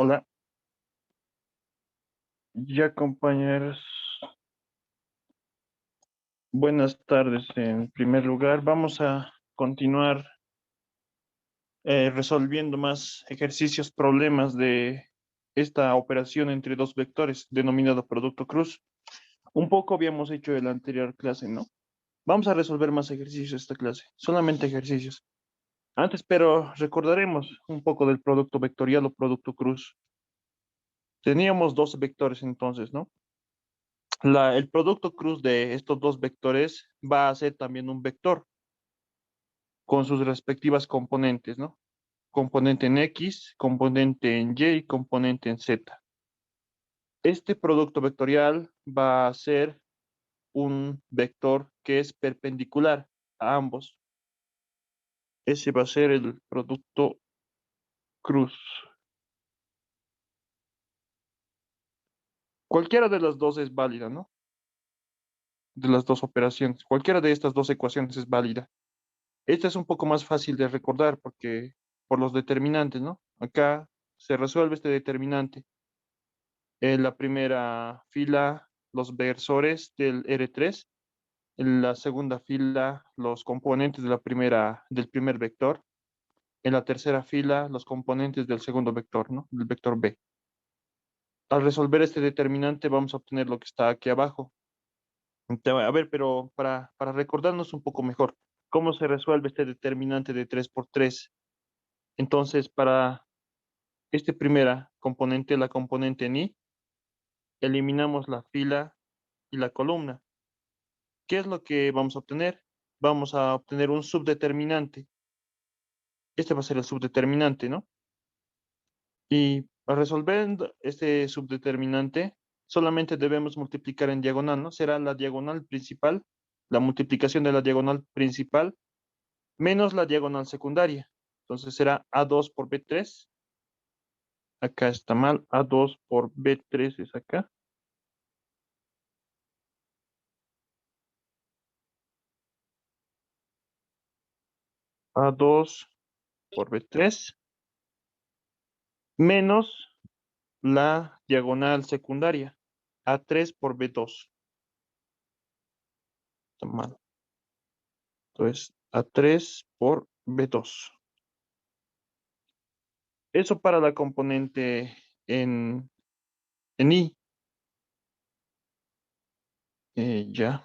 Hola, ya compañeros, buenas tardes. En primer lugar, vamos a continuar resolviendo más ejercicios, problemas de esta operación entre dos vectores denominado producto cruz. Un poco habíamos hecho en la anterior clase, ¿no? Vamos a resolver más ejercicios esta clase, solamente ejercicios. Antes, pero recordaremos un poco del producto vectorial o producto cruz. Teníamos dos vectores entonces, ¿no? El producto cruz de estos dos vectores va a ser también un vector con sus respectivas componentes, ¿no? Componente en X, componente en Y y componente en Z. Este producto vectorial va a ser un vector que es perpendicular a ambos. Ese va a ser el producto cruz. Cualquiera de las dos es válida, ¿no? De las dos operaciones. Cualquiera de estas dos ecuaciones es válida. Esta es un poco más fácil de recordar porque por los determinantes, ¿no? Acá se resuelve este determinante. En la primera fila, los versores del R3. En la segunda fila, los componentes de del primer vector. En la tercera fila, los componentes del segundo vector, ¿no? Del vector B. Al resolver este determinante, vamos a obtener lo que está aquí abajo. A ver, pero para recordarnos un poco mejor, ¿cómo se resuelve este determinante de 3 por 3? Entonces, para este primera componente, la componente en I, eliminamos la fila y la columna. ¿Qué es lo que vamos a obtener? Vamos a obtener un subdeterminante. Este va a ser el subdeterminante, ¿no? Y para resolver este subdeterminante, solamente debemos multiplicar en diagonal, ¿no? Será la diagonal principal, la multiplicación de la diagonal principal, menos la diagonal secundaria. Entonces será A2 por B3. Acá está mal. A2 por B3 es acá. A2 por B3 menos la diagonal secundaria, A3 por B2. Está mal. Entonces, A3 por B2. Eso para la componente en, en I. Ya,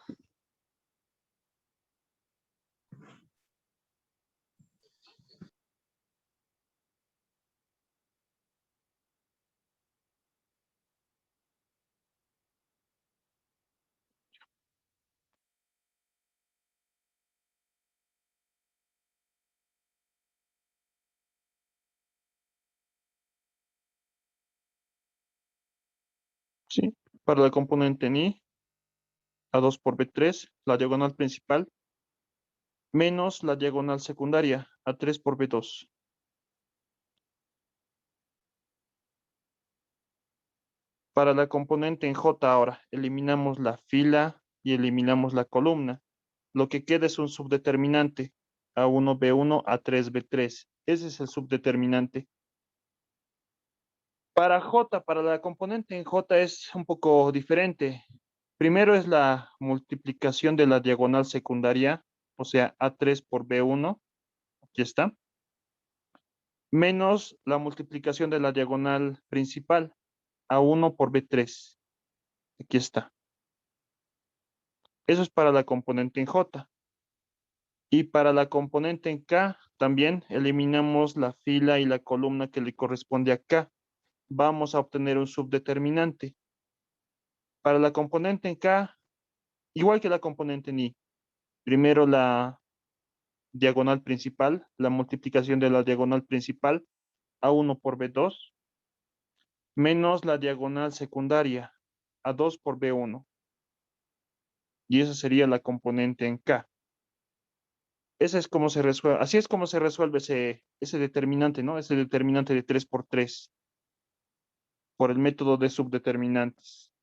sí. Para la componente en I, A2 por B3, la diagonal principal, menos la diagonal secundaria, A3 por B2. Para la componente en J ahora, eliminamos la fila y eliminamos la columna. Lo que queda es un subdeterminante, A1, B1, A3, B3. Ese es el subdeterminante. Para J, para la componente en J es un poco diferente. Primero es la multiplicación de la diagonal secundaria, o sea, A3 por B1, aquí está, menos la multiplicación de la diagonal principal, A1 por B3, aquí está. Eso es para la componente en J. Y para la componente en K, también eliminamos la fila y la columna que le corresponde a K. Vamos a obtener un subdeterminante. Para la componente en K, igual que la componente en I, primero la diagonal principal, la multiplicación de la diagonal principal, A1 por B2, menos la diagonal secundaria, A2 por B1. Y esa sería la componente en K. Ese es como se resuelve, así es como se resuelve ese determinante, ¿no? Ese determinante de 3 por 3 por el método de subdeterminantes.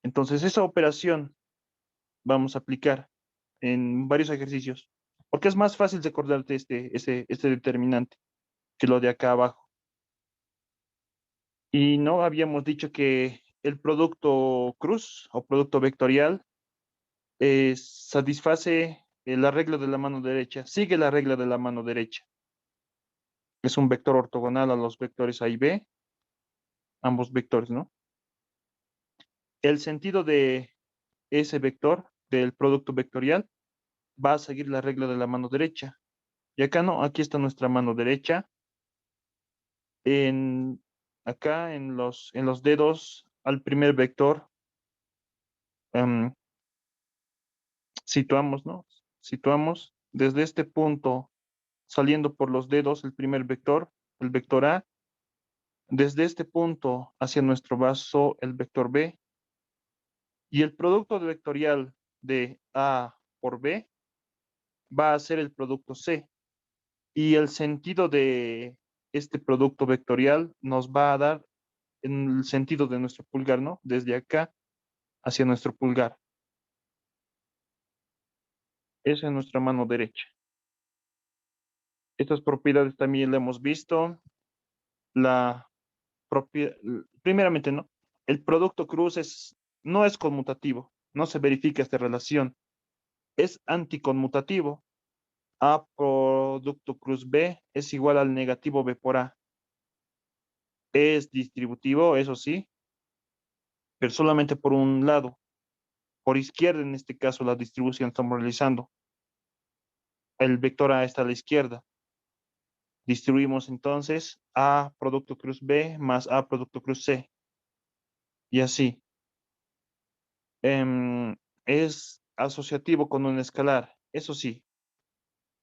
Entonces, esa operación vamos a aplicar en varios ejercicios, porque es más fácil recordarte este determinante que lo de acá abajo. Y no habíamos dicho que el producto cruz o producto vectorial satisface la regla de la mano derecha, sigue la regla de la mano derecha. Es un vector ortogonal a los vectores A y B, ambos vectores, ¿no? El sentido de ese vector, del producto vectorial, va a seguir la regla de la mano derecha. Y acá no, aquí está nuestra mano derecha. En, acá en los dedos al primer vector em, situamos, ¿no? Situamos desde este punto, saliendo por los dedos el primer vector, el vector A, desde este punto hacia nuestro vaso el vector B, y el producto vectorial de A por B va a ser el producto C. Y el sentido de este producto vectorial nos va a dar en el sentido de nuestro pulgar, ¿no? Desde acá hacia nuestro pulgar. Esa es nuestra mano derecha. Estas propiedades también las hemos visto. La primeramente, ¿no? El producto cruz no es conmutativo, no se verifica esta relación, es anticonmutativo. A producto cruz B es igual al negativo B por A. Es distributivo, eso sí, pero solamente por un lado. Por izquierda, en este caso, la distribución estamos realizando. El vector A está a la izquierda. Distribuimos entonces A producto cruz B más A producto cruz C. Y así. Es asociativo con un escalar. Eso sí,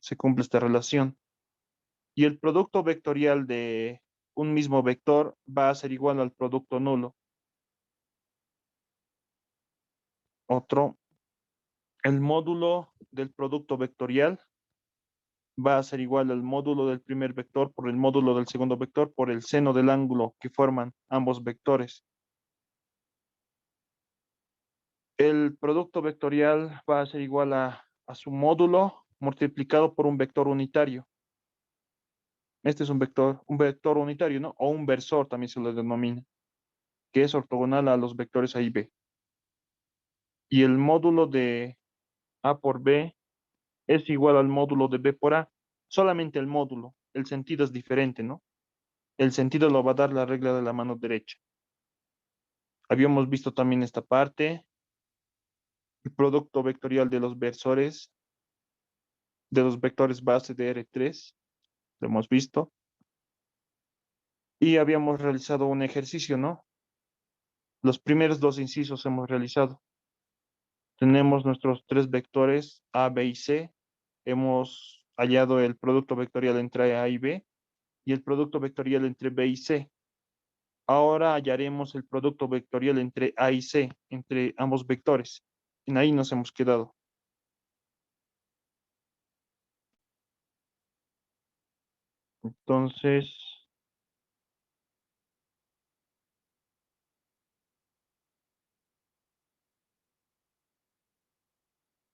se cumple esta relación. Y el producto vectorial de un mismo vector va a ser igual al producto nulo. Otro, el módulo del producto vectorial va a ser igual al módulo del primer vector por el módulo del segundo vector por el seno del ángulo que forman ambos vectores. El producto vectorial va a ser igual a su módulo multiplicado por un vector unitario. Este es un vector unitario, ¿no? O un versor también se le denomina, que es ortogonal a los vectores A y B. Y el módulo de A por B es igual al módulo de B por A. Solamente el módulo. El sentido es diferente, ¿no? El sentido lo va a dar la regla de la mano derecha. Habíamos visto también esta parte, el producto vectorial de los versores, de los vectores base de R3, lo hemos visto. Y habíamos realizado un ejercicio, ¿no? Los primeros dos incisos hemos realizado. Tenemos nuestros tres vectores A, B y C. Hemos hallado el producto vectorial entre A y B y el producto vectorial entre B y C. Ahora hallaremos el producto vectorial entre A y C, entre ambos vectores. En ahí nos hemos quedado. Entonces,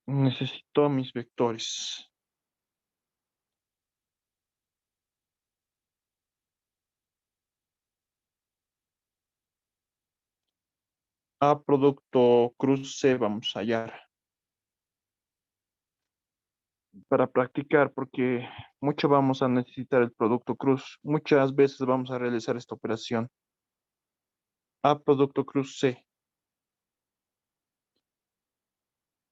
necesito mis vectores. A producto cruz C vamos a hallar para practicar porque mucho vamos a necesitar el producto cruz. Muchas veces vamos a realizar esta operación. A producto cruz C.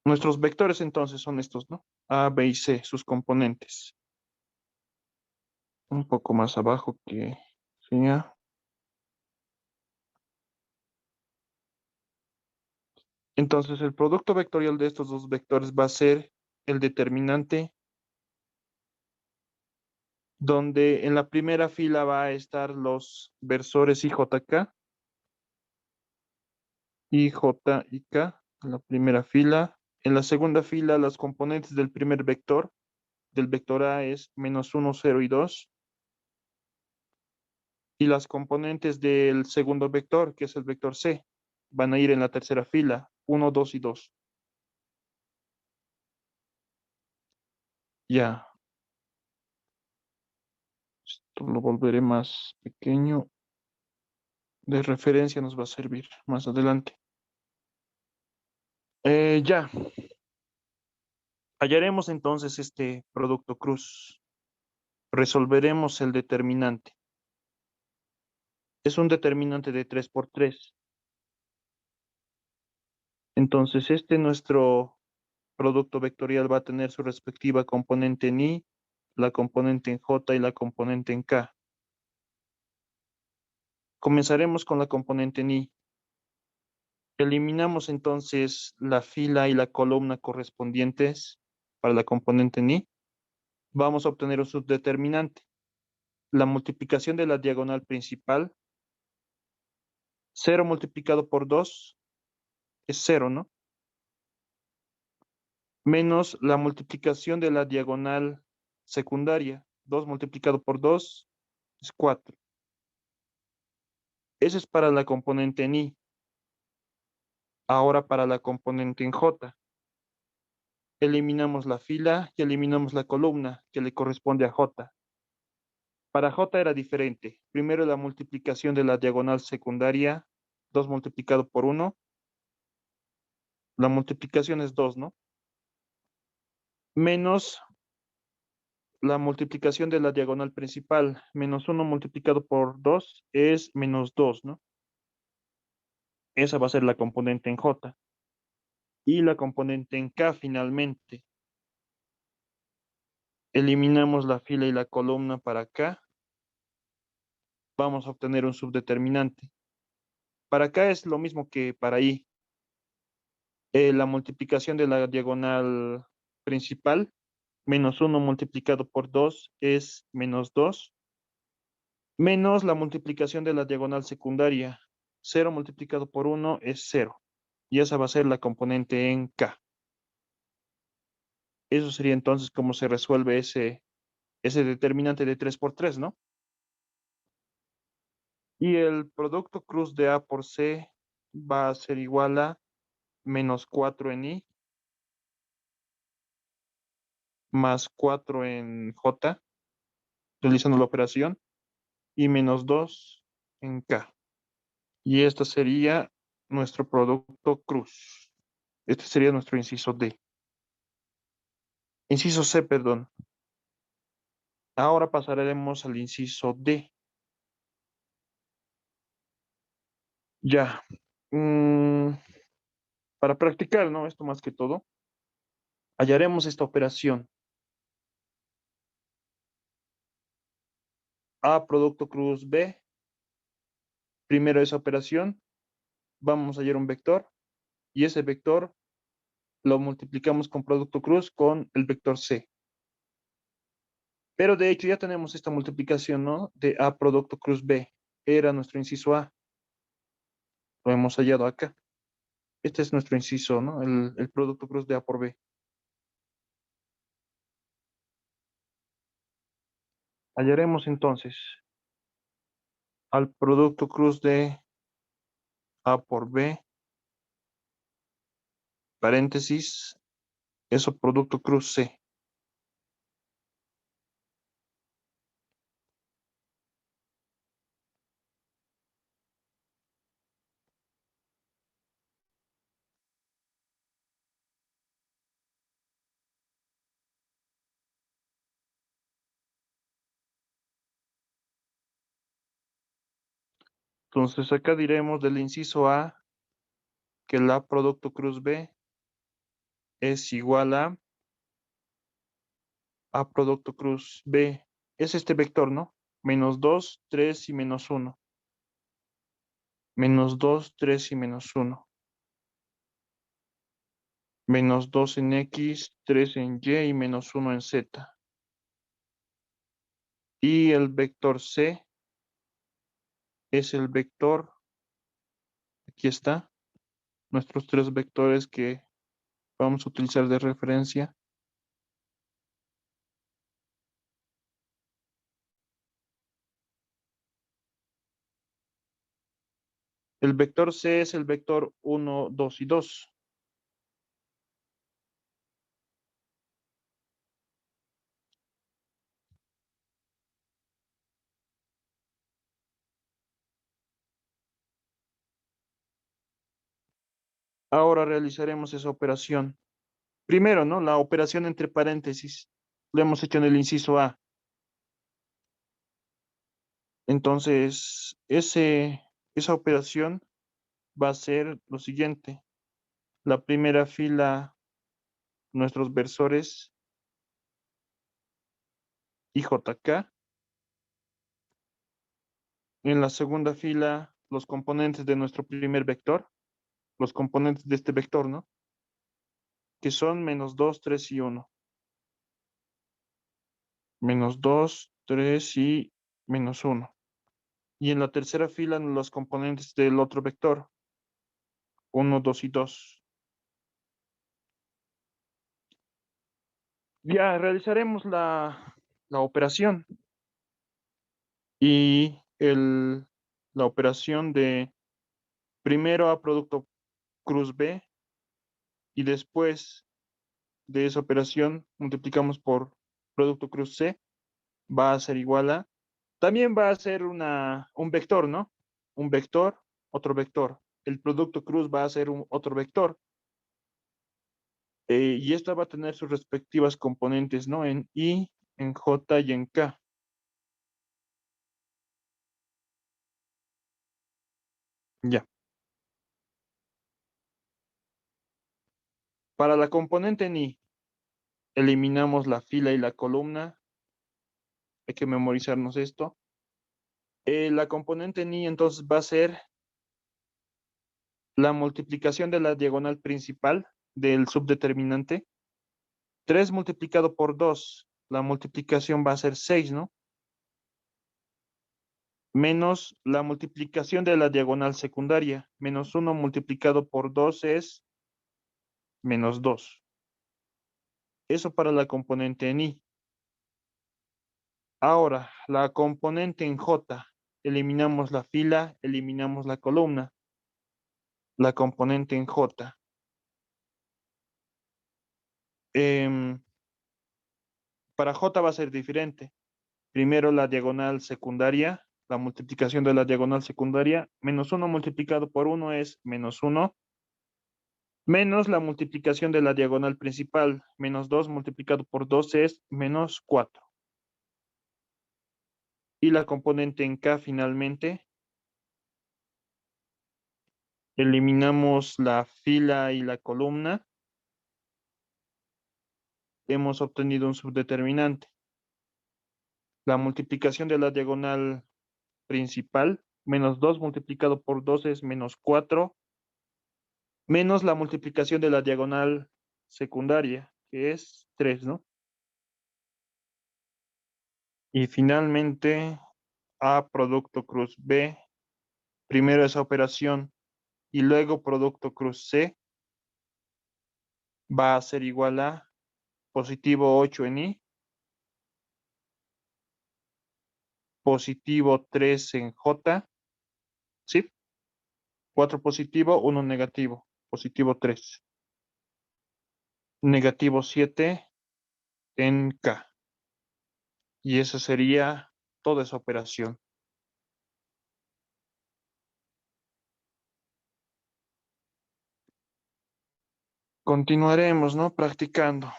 Nuestros vectores entonces son estos, ¿no? A, B y C, sus componentes. Un poco más abajo que sí, ¿ya? Entonces el producto vectorial de estos dos vectores va a ser el determinante donde en la primera fila va a estar los versores I, J y K, en la primera fila. En la segunda fila, las componentes del primer vector, del vector A es -1, 0 y 2. Y las componentes del segundo vector, que es el vector C, van a ir en la tercera fila, 1, 2 y 2. Ya, esto lo volveré más pequeño. de referencia nos va a servir más adelante. Ya, hallaremos entonces este producto cruz. Resolveremos el determinante. Es un determinante de 3 por 3. Entonces, nuestro producto vectorial va a tener su respectiva componente en I, la componente en J y la componente en K. Comenzaremos con la componente en I. Eliminamos entonces la fila y la columna correspondientes para la componente en I. Vamos a obtener un subdeterminante. La multiplicación de la diagonal principal, 0 multiplicado por 2 es 0, ¿no? Menos la multiplicación de la diagonal secundaria, 2 multiplicado por 2 es 4. Ese es para la componente en I. Ahora para la componente en J. Eliminamos la fila y eliminamos la columna que le corresponde a J. Para J era diferente. Primero la multiplicación de la diagonal secundaria, 2 multiplicado por 1. La multiplicación es 2, ¿no? Menos la multiplicación de la diagonal principal, menos 1 multiplicado por 2 es menos 2, ¿no? Esa va a ser la componente en J. Y la componente en K finalmente. Eliminamos la fila y la columna para K. Vamos a obtener un subdeterminante. Para K es lo mismo que para I. La multiplicación de la diagonal principal, menos 1 multiplicado por 2 es menos 2, menos la multiplicación de la diagonal secundaria, 0 multiplicado por 1 es 0. Y esa va a ser la componente en K. Eso sería entonces cómo se resuelve ese determinante de 3 por 3, ¿no? Y el producto cruz de A por C va a ser igual a menos 4 en I más 4 en J, utilizando la operación, y menos 2 en K. Y este sería nuestro producto cruz. Este sería nuestro inciso D. Inciso C, perdón. Ahora pasaremos al inciso D. Ya. Mm, para practicar, ¿no? Esto más que todo, hallaremos esta operación. A producto cruz B. Primero esa operación, vamos a hallar un vector y ese vector lo multiplicamos con producto cruz con el vector C. Pero de hecho ya tenemos esta multiplicación, ¿no? De A producto cruz B. Era nuestro inciso A. Lo hemos hallado acá. Este es nuestro inciso, ¿no? El producto cruz de A por B. Hallaremos entonces al producto cruz de A por B, paréntesis, eso producto cruz C. Entonces acá diremos del inciso A que el A producto cruz B es igual a producto cruz B. Es este vector, ¿no? Menos 2, 3 y menos 1. Menos 2, 3 y menos 1. Menos 2 en X, 3 en Y y menos 1 en Z. Y el vector C es el vector, aquí está, nuestros tres vectores que vamos a utilizar de referencia. El vector C es el vector 1, 2 y 2. Ahora realizaremos esa operación. Primero, ¿no? La operación entre paréntesis. Lo hemos hecho en el inciso A. Entonces, esa operación va a ser lo siguiente. La primera fila, nuestros versores IJK. En la segunda fila, los componentes de nuestro primer vector, los componentes de este vector, ¿no? Que son -2, 3 y 1. -2, 3 y -1. Y en la tercera fila, los componentes del otro vector, 1, 2 y 2. Ya realizaremos la operación y la operación de primero a producto cruz B y después de esa operación multiplicamos por producto cruz C, va a ser igual a, también va a ser un vector, ¿no? Un vector, otro vector. El producto cruz va a ser otro vector. Y esta va a tener sus respectivas componentes, ¿no? En I, en J y en K. Ya. Para la componente en I, eliminamos la fila y la columna. Hay que memorizarnos esto. La componente en I entonces va a ser la multiplicación de la diagonal principal del subdeterminante. 3 multiplicado por 2, la multiplicación va a ser 6, ¿no? Menos la multiplicación de la diagonal secundaria. -1 multiplicado por 2 es -2. Eso para la componente en I. Ahora, la componente en J. Eliminamos la fila, eliminamos la columna. La componente en J. Em, para J va a ser diferente. Primero la diagonal secundaria, la multiplicación de la diagonal secundaria, -1 multiplicado por 1 es -1, menos la multiplicación de la diagonal principal, -2 multiplicado por 2 es -4. Y la componente en K finalmente, eliminamos la fila y la columna, hemos obtenido un subdeterminante. La multiplicación de la diagonal principal, -2 multiplicado por 2 es -4, menos la multiplicación de la diagonal secundaria, que es 3, ¿no? Y finalmente, A producto cruz B, primero esa operación y luego producto cruz C, va a ser igual a positivo 8 en I, positivo 3 en J, ¿sí? 4 positivo, 1 negativo, positivo 3, negativo 7 en K. Y esa sería toda esa operación. Continuaremos, ¿no? Practicando.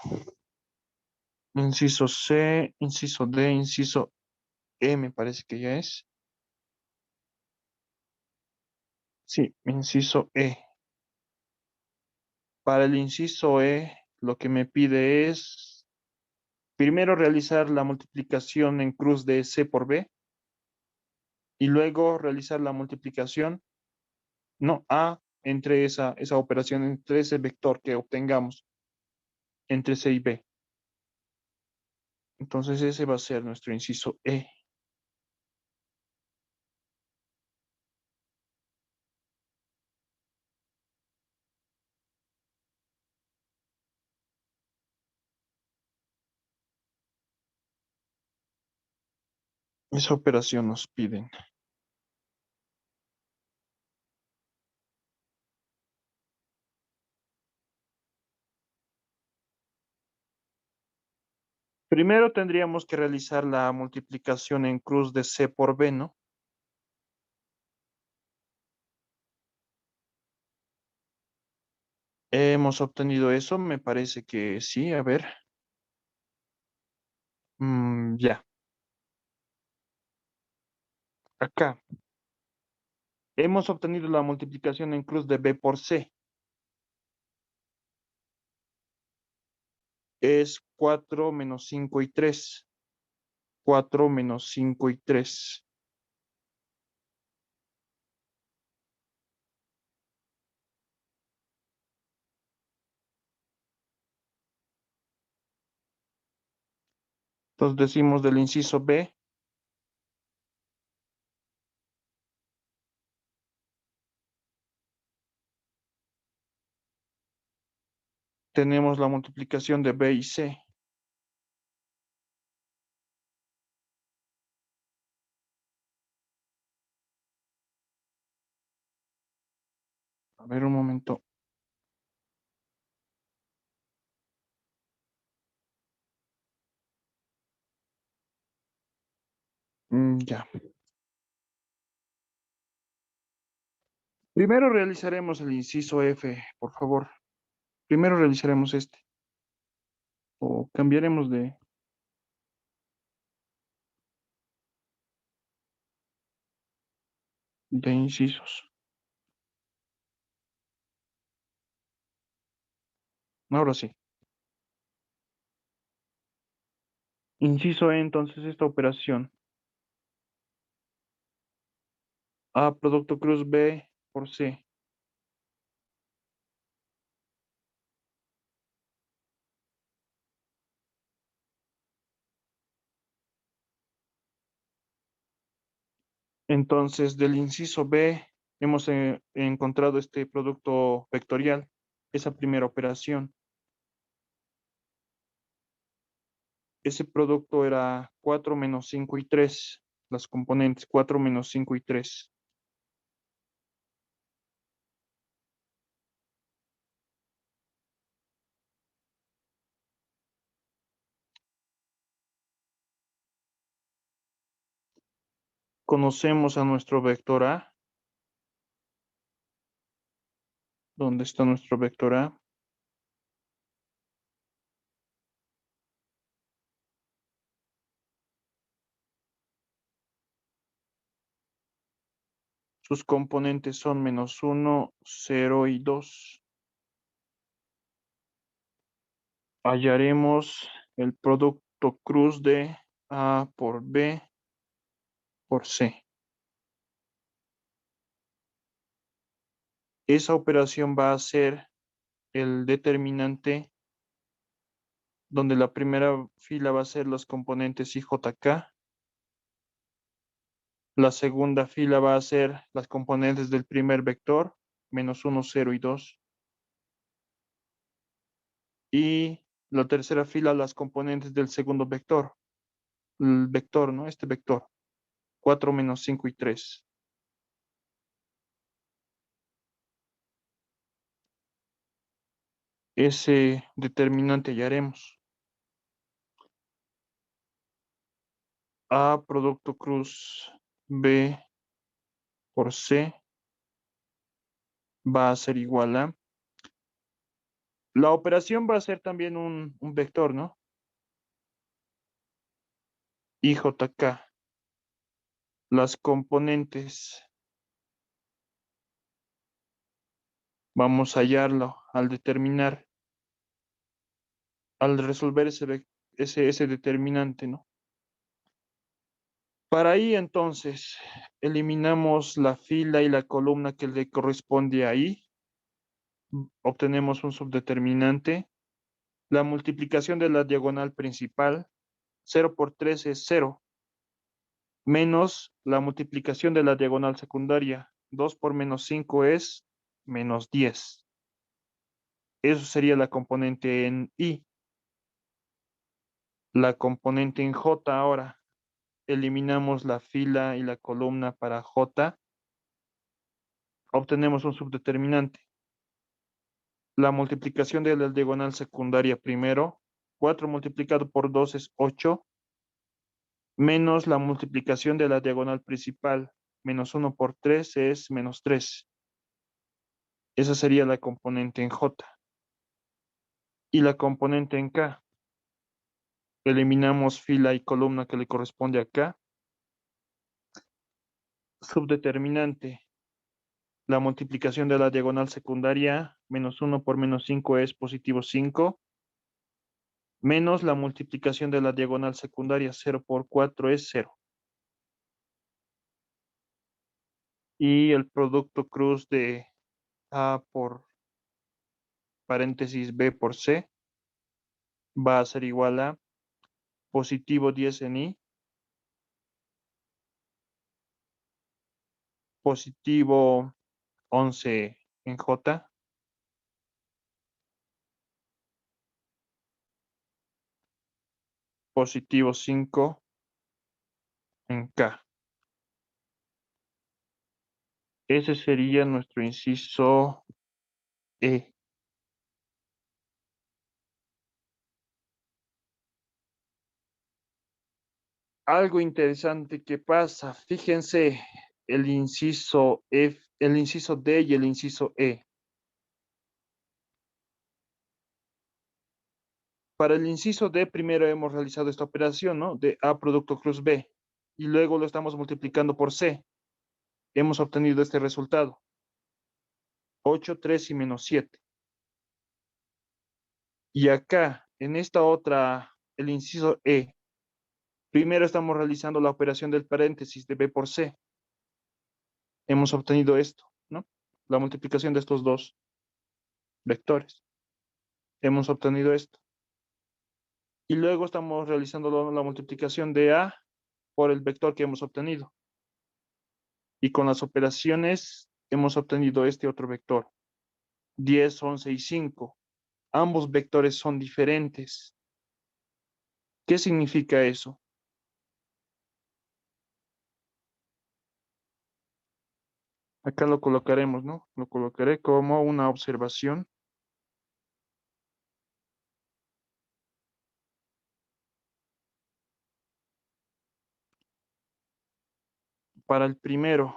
Inciso C, inciso D, inciso E, me parece que ya es. Sí, inciso E. Para el inciso E, lo que me pide es primero realizar la multiplicación en cruz de C por B y luego realizar la multiplicación, no, A, entre esa operación, entre ese vector que obtengamos entre C y B. Entonces ese va a ser nuestro inciso E. Esa operación nos piden. Primero tendríamos que realizar la multiplicación en cruz de C por B, ¿no? Hemos obtenido eso, me parece que sí, a ver. Ya, acá. Hemos obtenido la multiplicación en cruz de B por C. Es 4 menos 5 y 3. 4 menos 5 y 3. Entonces decimos del inciso B, tenemos la multiplicación de B y C. A ver un momento. Ya. Primero realizaremos el inciso F, por favor. Primero realizaremos este. O cambiaremos de incisos. Ahora sí. Inciso E, entonces, esta operación. A producto cruz B por C. Entonces, del inciso B hemos encontrado este producto vectorial, esa primera operación. Ese producto era 4 menos 5 y 3, las componentes 4 menos 5 y 3. Conocemos a nuestro vector A. ¿Dónde está nuestro vector A? Sus componentes son menos 1, 0 y 2. Hallaremos el producto cruz de A por B por C. Esa operación va a ser el determinante donde la primera fila va a ser los componentes IJK, la segunda fila va a ser las componentes del primer vector, menos 1, 0 y 2, y la tercera fila las componentes del segundo vector, el vector, ¿no? Este vector, 4 menos 5 y 3. Ese determinante hallaremos. A producto cruz B por C va a ser igual a. La operación va a ser también un vector, ¿no? IJK. Las componentes, vamos a hallarlo al determinar, al resolver ese determinante, ¿no? Para ahí entonces eliminamos la fila y la columna que le corresponde ahí, obtenemos un subdeterminante. La multiplicación de la diagonal principal, 0 por 3 es 0, menos la multiplicación de la diagonal secundaria, 2 por menos 5 es menos 10. Eso sería la componente en I. La componente en J ahora. Eliminamos la fila y la columna para J. Obtenemos un subdeterminante. La multiplicación de la diagonal secundaria primero. 4 multiplicado por 2 es 8. Menos la multiplicación de la diagonal principal. Menos 1 por 3 es menos 3. Esa sería la componente en J. y la componente en K. Eliminamos fila y columna que le corresponde a K. Subdeterminante. La multiplicación de la diagonal secundaria, menos 1 por menos 5 es positivo 5, menos la multiplicación de la diagonal secundaria, 0 por 4 es 0. Y el producto cruz de A por paréntesis B por C va a ser igual a positivo 10 en I, positivo 11 en J, positivo 5 en K. Ese sería nuestro inciso E. Algo interesante que pasa, fíjense el inciso F, el inciso D y el inciso E. Para el inciso D, primero hemos realizado esta operación, ¿no? De A producto cruz B, y luego lo estamos multiplicando por C. Hemos obtenido este resultado, 8, 3 y menos 7. Y acá, en esta otra, el inciso E, primero estamos realizando la operación del paréntesis de B por C. Hemos obtenido esto, ¿no? La multiplicación de estos dos vectores. Hemos obtenido esto. Y luego estamos realizando la multiplicación de A por el vector que hemos obtenido. Y con las operaciones hemos obtenido este otro vector, 10, 11 y 5. Ambos vectores son diferentes. ¿Qué significa eso? Acá lo colocaremos, ¿no? Lo colocaré como una observación. Para el primero,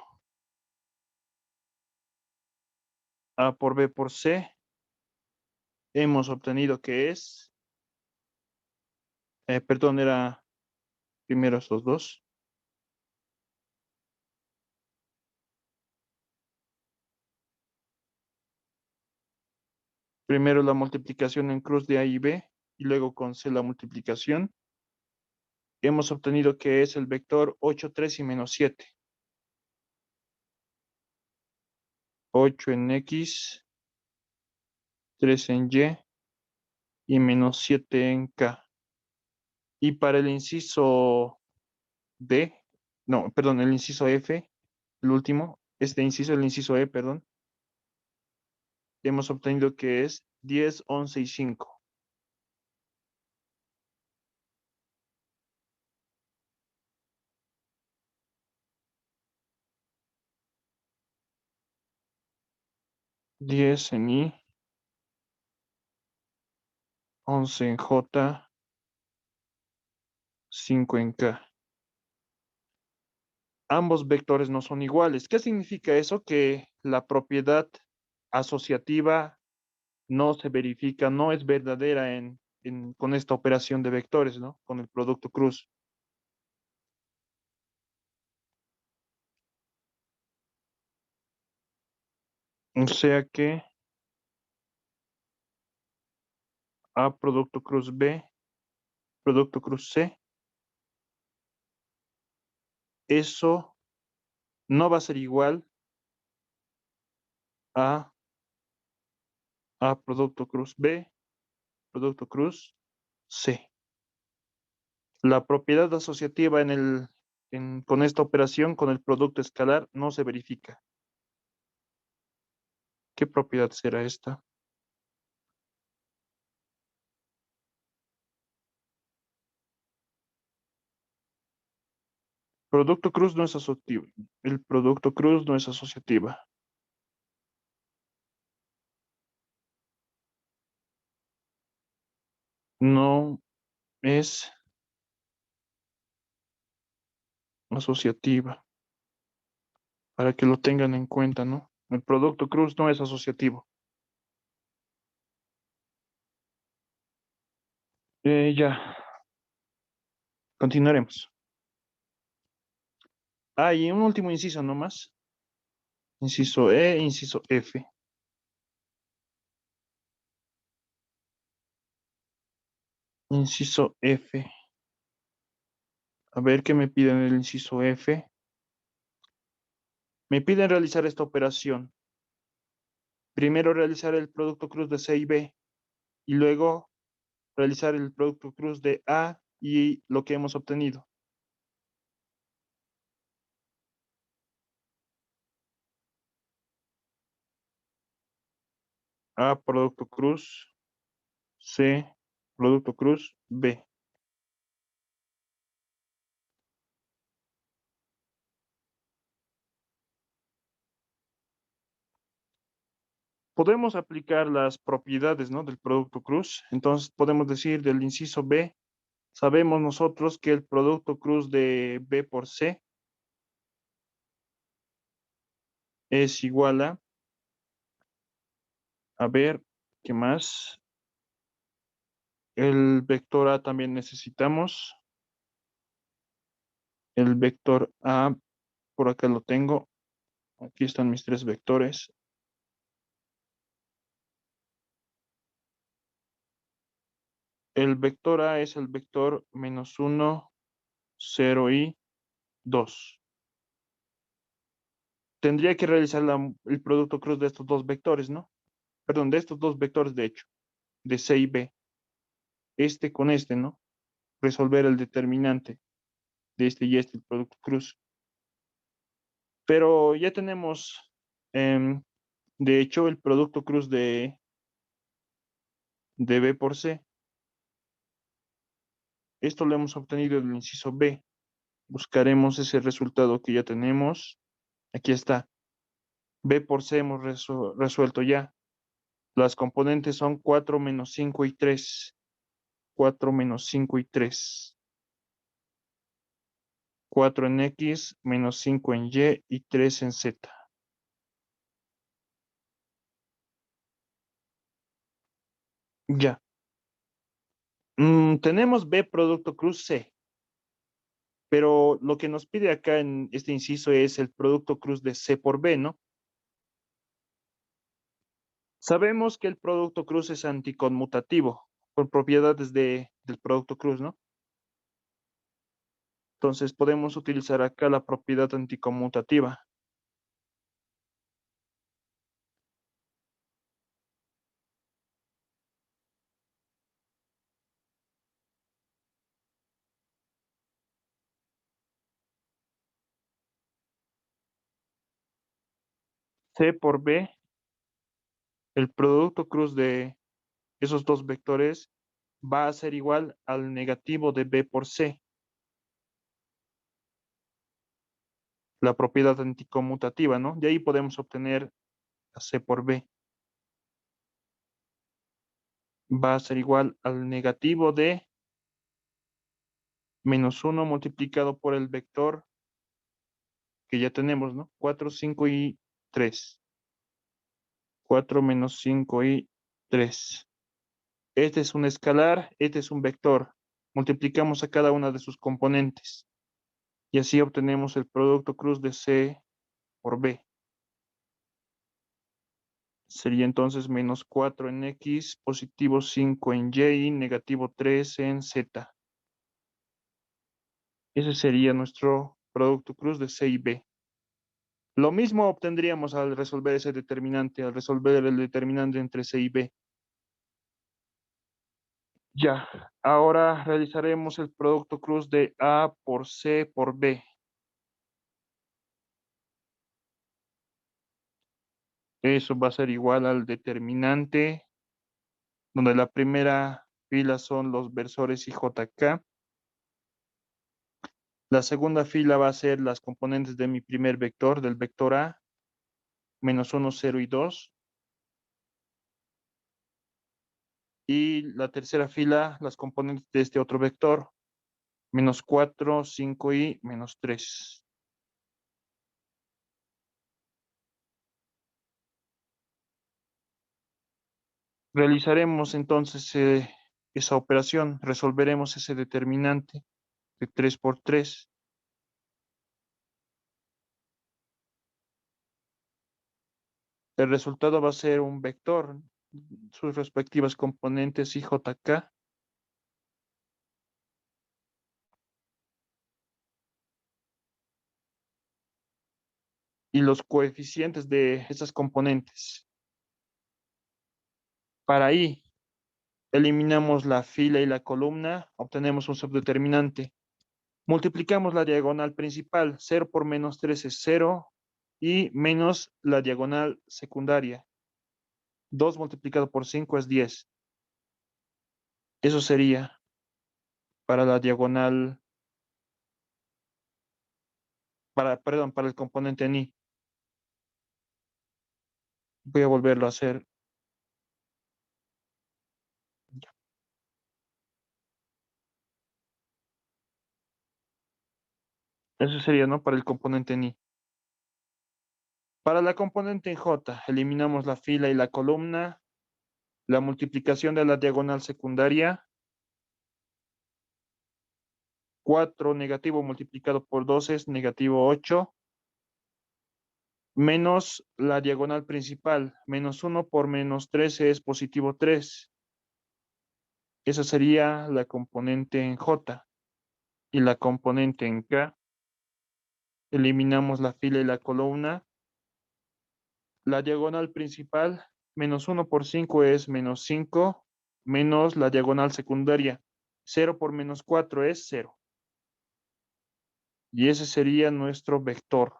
A por B por C, hemos obtenido que es, perdón, era primero estos dos. Primero la multiplicación en cruz de A y B, y luego con C la multiplicación. Hemos obtenido que es el vector 8, 3 y menos 7. 8 en X, 3 en y menos 7 en K. Y para el inciso D, no, perdón, el inciso F, el último, este inciso, el inciso E, perdón, hemos obtenido que es 10, 11 y 5. 10 en I, 11 en J, 5 en K. Ambos vectores no son iguales. ¿Qué significa eso? Que la propiedad asociativa no se verifica, no es verdadera con esta operación de vectores, ¿no? Con el producto cruz. O sea que A producto cruz B, producto cruz C, eso no va a ser igual a A producto cruz B, producto cruz C. La propiedad asociativa con esta operación, con el producto escalar, no se verifica. ¿Qué propiedad será esta? Producto cruz no es asociativo. El producto cruz no es asociativa. No es asociativa. Para que lo tengan en cuenta, ¿no? El producto cruz no es asociativo. Ya, continuaremos. Y un último inciso nomás. Inciso E, inciso F. Inciso F. A ver qué me piden el inciso F. Me piden realizar esta operación. Primero realizar el producto cruz de C y B y luego realizar el producto cruz de A y lo que hemos obtenido. A, producto cruz, C, producto cruz, B. Podemos aplicar las propiedades, ¿no?, del producto cruz. Entonces podemos decir del inciso B, sabemos nosotros que el producto cruz de B por C es igual a ver, ¿qué más? El vector A también necesitamos. El vector A, por acá lo tengo. Aquí están mis tres vectores. El vector A es el vector -1, 0 y 2. Tendría que realizar el producto cruz de estos dos vectores, ¿no? Perdón, de estos dos vectores, de hecho, de C y B. Este con este, ¿no? Resolver el determinante de este y este, el producto cruz. Pero ya tenemos, de hecho, el producto cruz de B por C. Esto lo hemos obtenido del inciso B. Buscaremos ese resultado que ya tenemos. Aquí está. B por C hemos resuelto ya. Las componentes son 4 menos 5 y 3. 4 menos 5 y 3. 4 en X, menos 5 en Y 3 en Z. Ya. Tenemos B producto cruz C, pero lo que nos pide acá en este inciso es el producto cruz de C por B, ¿no? Sabemos que el producto cruz es anticonmutativo por propiedades del producto cruz, ¿no? Entonces podemos utilizar acá la propiedad anticonmutativa. C por B, el producto cruz de esos dos vectores va a ser igual al negativo de B por C, la propiedad anticonmutativa, ¿no? De ahí podemos obtener a C por B. Va a ser igual al negativo de -1 multiplicado por el vector que ya tenemos, ¿no? 4, 5 y 3. 4 menos 5 y 3. Este es un escalar, este es un vector. Multiplicamos a cada una de sus componentes y así obtenemos el producto cruz de C por B. Sería entonces menos 4 en X, positivo 5 en Y, negativo 3 en Z. Ese sería nuestro producto cruz de C y B. Lo mismo obtendríamos al resolver ese determinante, al resolver el determinante entre C y B. Ya, ahora realizaremos el producto cruz de A por C por B. Eso va a ser igual al determinante, donde la primera fila son los versores y JK. La segunda fila va a ser las componentes de mi primer vector, del vector A, -1, 0 y 2. Y la tercera fila, las componentes de este otro vector, -4, 5 y -3. Realizaremos entonces esa operación. Resolveremos ese determinante de 3 por 3. El resultado va a ser un vector, sus respectivas componentes I, J, K. Y los coeficientes de esas componentes. Para I, eliminamos la fila y la columna, obtenemos un subdeterminante. Multiplicamos la diagonal principal, 0 por menos 3 es 0, y menos la diagonal secundaria. 2 multiplicado por 5 es 10. Eso sería para la diagonal, perdón, para el componente en I. Voy a volverlo a hacer. Eso sería, ¿no? Para el componente en I. Para la componente en J, eliminamos la fila y la columna, la multiplicación de la diagonal secundaria, 4 negativo multiplicado por 2 es negativo 8, menos la diagonal principal, menos 1 por menos 13 es positivo 3. Esa sería la componente en J. Y la componente en K, eliminamos la fila y la columna. La diagonal principal, menos 1 por 5 es menos 5, menos la diagonal secundaria. 0 por menos 4 es 0. Y ese sería nuestro vector.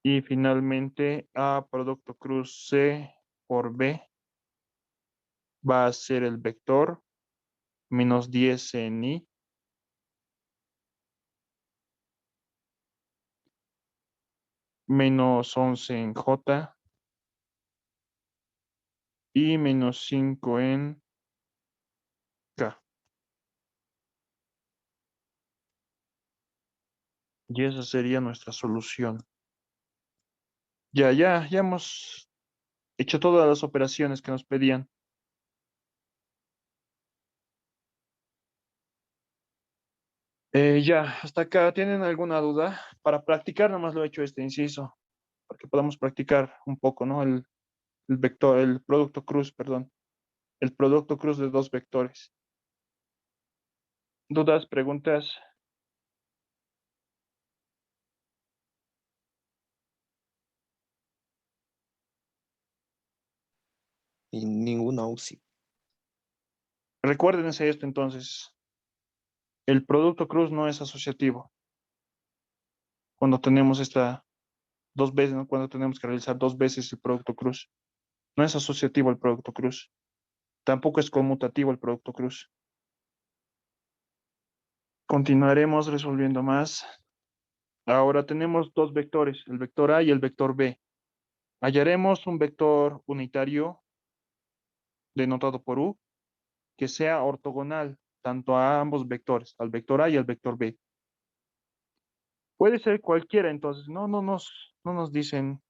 Y finalmente, A producto cruz C por B va a ser el vector menos 10 en I, menos 11 en J y menos 5 en K. Y esa sería nuestra solución. Ya hemos hecho todas las operaciones que nos pedían. Ya, hasta acá, ¿tienen alguna duda? Para practicar, nomás lo he hecho este inciso, para que podamos practicar un poco, ¿no? El vector, el producto cruz, perdón, el producto cruz de dos vectores. ¿Dudas, preguntas? Y ninguna UCI. Recuérdense esto entonces. El producto cruz no es asociativo. Cuando tenemos esta dos veces, ¿no? Cuando tenemos que realizar dos veces el producto cruz. No es asociativo el producto cruz. Tampoco es conmutativo el producto cruz. Continuaremos resolviendo más. Ahora tenemos dos vectores, el vector A y el vector B. Hallaremos un vector unitario denotado por U que sea ortogonal tanto a ambos vectores, al vector A y al vector B. Puede ser cualquiera, entonces no nos dicen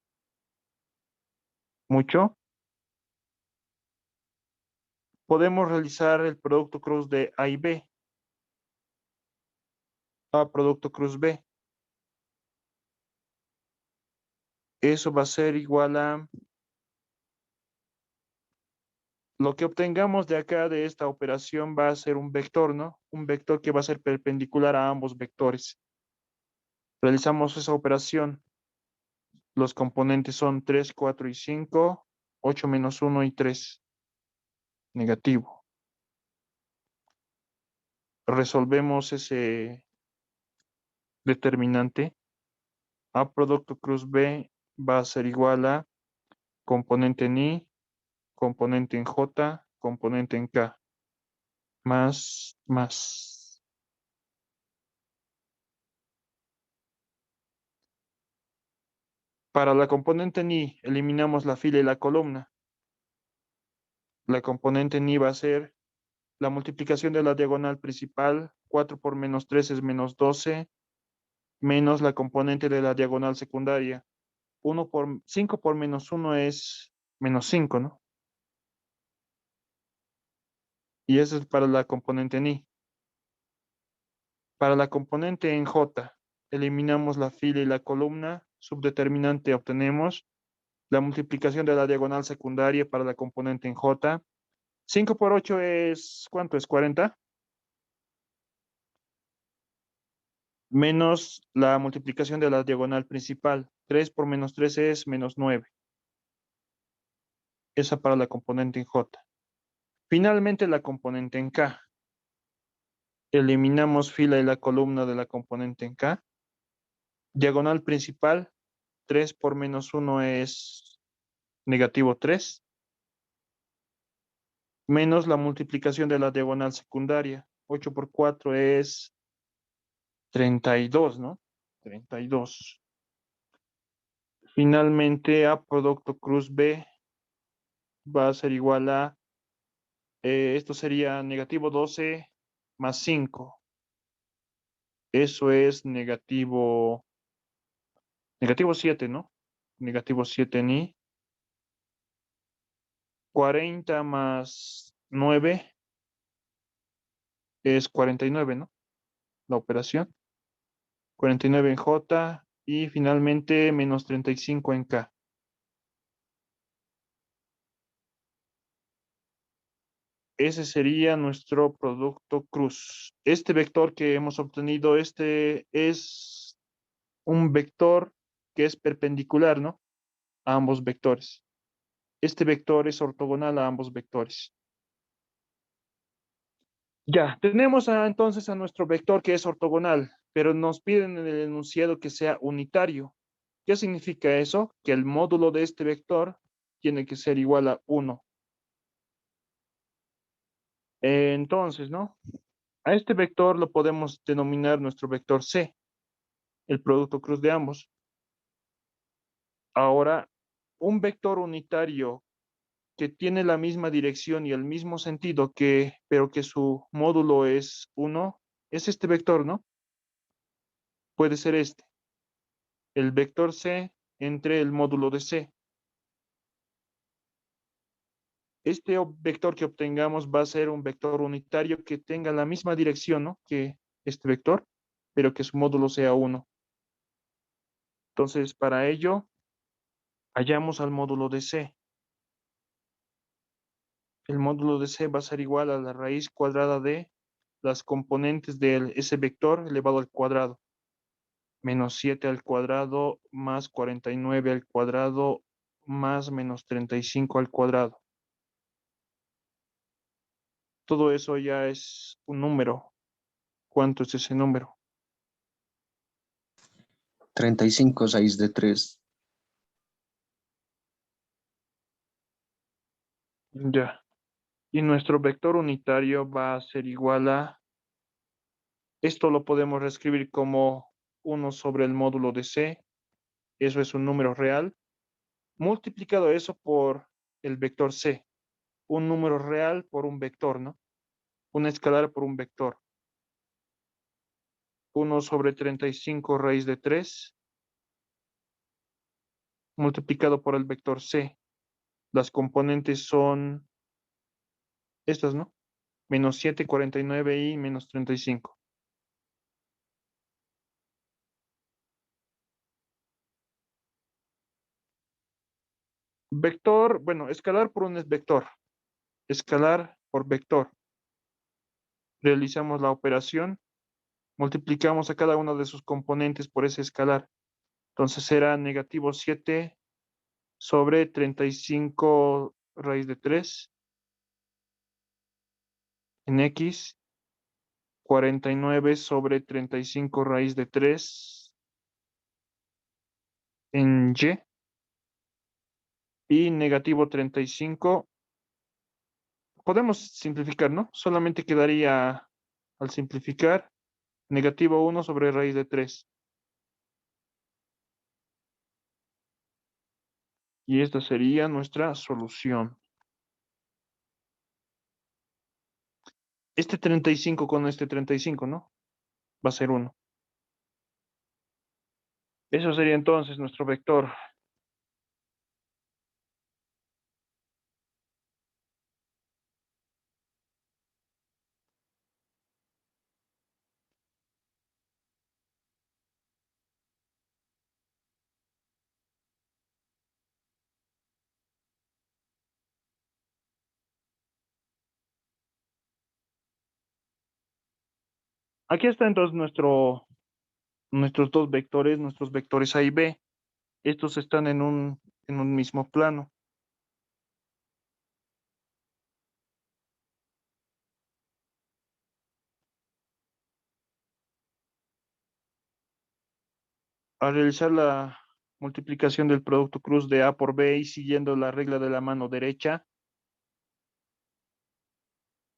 mucho. Podemos realizar el producto cruz de A y B. A producto cruz B. Eso va a ser igual a lo que obtengamos de acá de esta operación va a ser un vector, ¿no? Un vector que va a ser perpendicular a ambos vectores. Realizamos esa operación. Los componentes son 3, 4 y 5, 8 menos 1 y 3. Negativo. Resolvemos ese determinante. A producto cruz B va a ser igual a componente en I, componente en J, componente en K. Más. Para la componente en I, eliminamos la fila y la columna. La componente en I va a ser la multiplicación de la diagonal principal. 4 por menos 3 es menos 12, menos la componente de la diagonal secundaria. 5 por menos 1 es menos 5, ¿no? Y eso es para la componente en I. Para la componente en J, eliminamos la fila y la columna. Subdeterminante obtenemos la multiplicación de la diagonal secundaria para la componente en J. 5 por 8 es, ¿cuánto es? 40. Menos la multiplicación de la diagonal principal. 3 por menos 3 es menos 9. Esa para la componente en J. Finalmente la componente en K. Eliminamos fila y la columna de la componente en K. Diagonal principal, 3 por menos 1 es negativo 3. Menos la multiplicación de la diagonal secundaria. 8 por 4 es 32, ¿no? 32. Finalmente, A producto cruz B va a ser igual a, esto sería negativo 12 más 5. Eso es negativo 7, ¿no? Negativo 7 en I. 40 más 9 es 49, ¿no? La operación. 49 en J y finalmente menos 35 en K. Ese sería nuestro producto cruz. Este vector que hemos obtenido, este es un vector que es perpendicular, ¿no? A ambos vectores. Este vector es ortogonal a ambos vectores. Ya, tenemos entonces a nuestro vector que es ortogonal, pero nos piden en el enunciado que sea unitario. ¿Qué significa eso? Que el módulo de este vector tiene que ser igual a 1. Entonces, ¿no? A este vector lo podemos denominar nuestro vector C, el producto cruz de ambos. Ahora, un vector unitario que tiene la misma dirección y el mismo sentido pero que su módulo es 1, es este vector, ¿no? Puede ser este, el vector C entre el módulo de C. Este vector que obtengamos va a ser un vector unitario que tenga la misma dirección, ¿no? Que este vector, pero que su módulo sea 1. Entonces, para ello, hallamos al módulo de C. El módulo de C va a ser igual a la raíz cuadrada de las componentes de ese vector elevado al cuadrado. Menos 7 al cuadrado más 49 al cuadrado más menos 35 al cuadrado. Todo eso ya es un número. ¿Cuánto es ese número? 35, 6 de 3. Ya. Y nuestro vector unitario va a ser igual a, esto lo podemos reescribir como 1 sobre el módulo de C, eso es un número real, multiplicado eso por el vector C, un número real por un vector, ¿no? Un escalar por un vector. 1 sobre 35 raíz de 3, multiplicado por el vector C. Las componentes son estas, ¿no? Menos 7, 49 y menos 35. Vector, bueno, escalar por un vector. Escalar por vector. Realizamos la operación, multiplicamos a cada una de sus componentes por ese escalar. Entonces será negativo 7 sobre 35 raíz de 3 en X, 49 sobre 35 raíz de 3 en Y negativo 35. Podemos simplificar, ¿no? Solamente quedaría al simplificar negativo 1 sobre raíz de 3. Y esta sería nuestra solución. Este 35 con este 35, ¿no? Va a ser 1. Eso sería entonces nuestro vector. Aquí está entonces nuestros dos vectores, nuestros vectores A y B. Estos están en un mismo plano. Al realizar la multiplicación del producto cruz de A por B y siguiendo la regla de la mano derecha,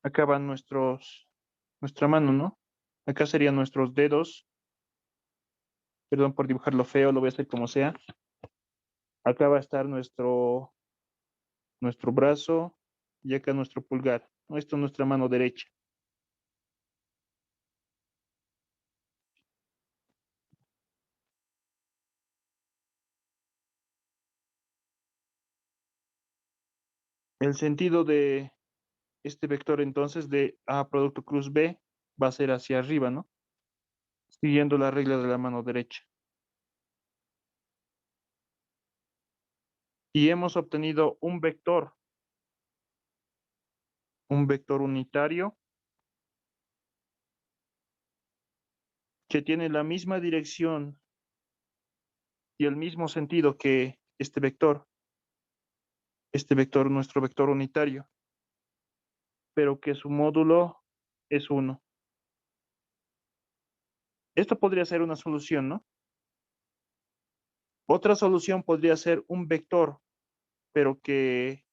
acá van nuestra mano, ¿no? Acá serían nuestros dedos. Perdón por dibujarlo feo, lo voy a hacer como sea. Acá va a estar nuestro brazo y acá nuestro pulgar. ¿No? Esto es nuestra mano derecha. El sentido de este vector entonces de A producto cruz B va a ser hacia arriba, ¿no? Siguiendo la regla de la mano derecha. Y hemos obtenido un vector unitario que tiene la misma dirección y el mismo sentido que nuestro vector unitario, pero que su módulo es 1. Esto podría ser una solución, ¿no? Otra solución podría ser un vector, pero que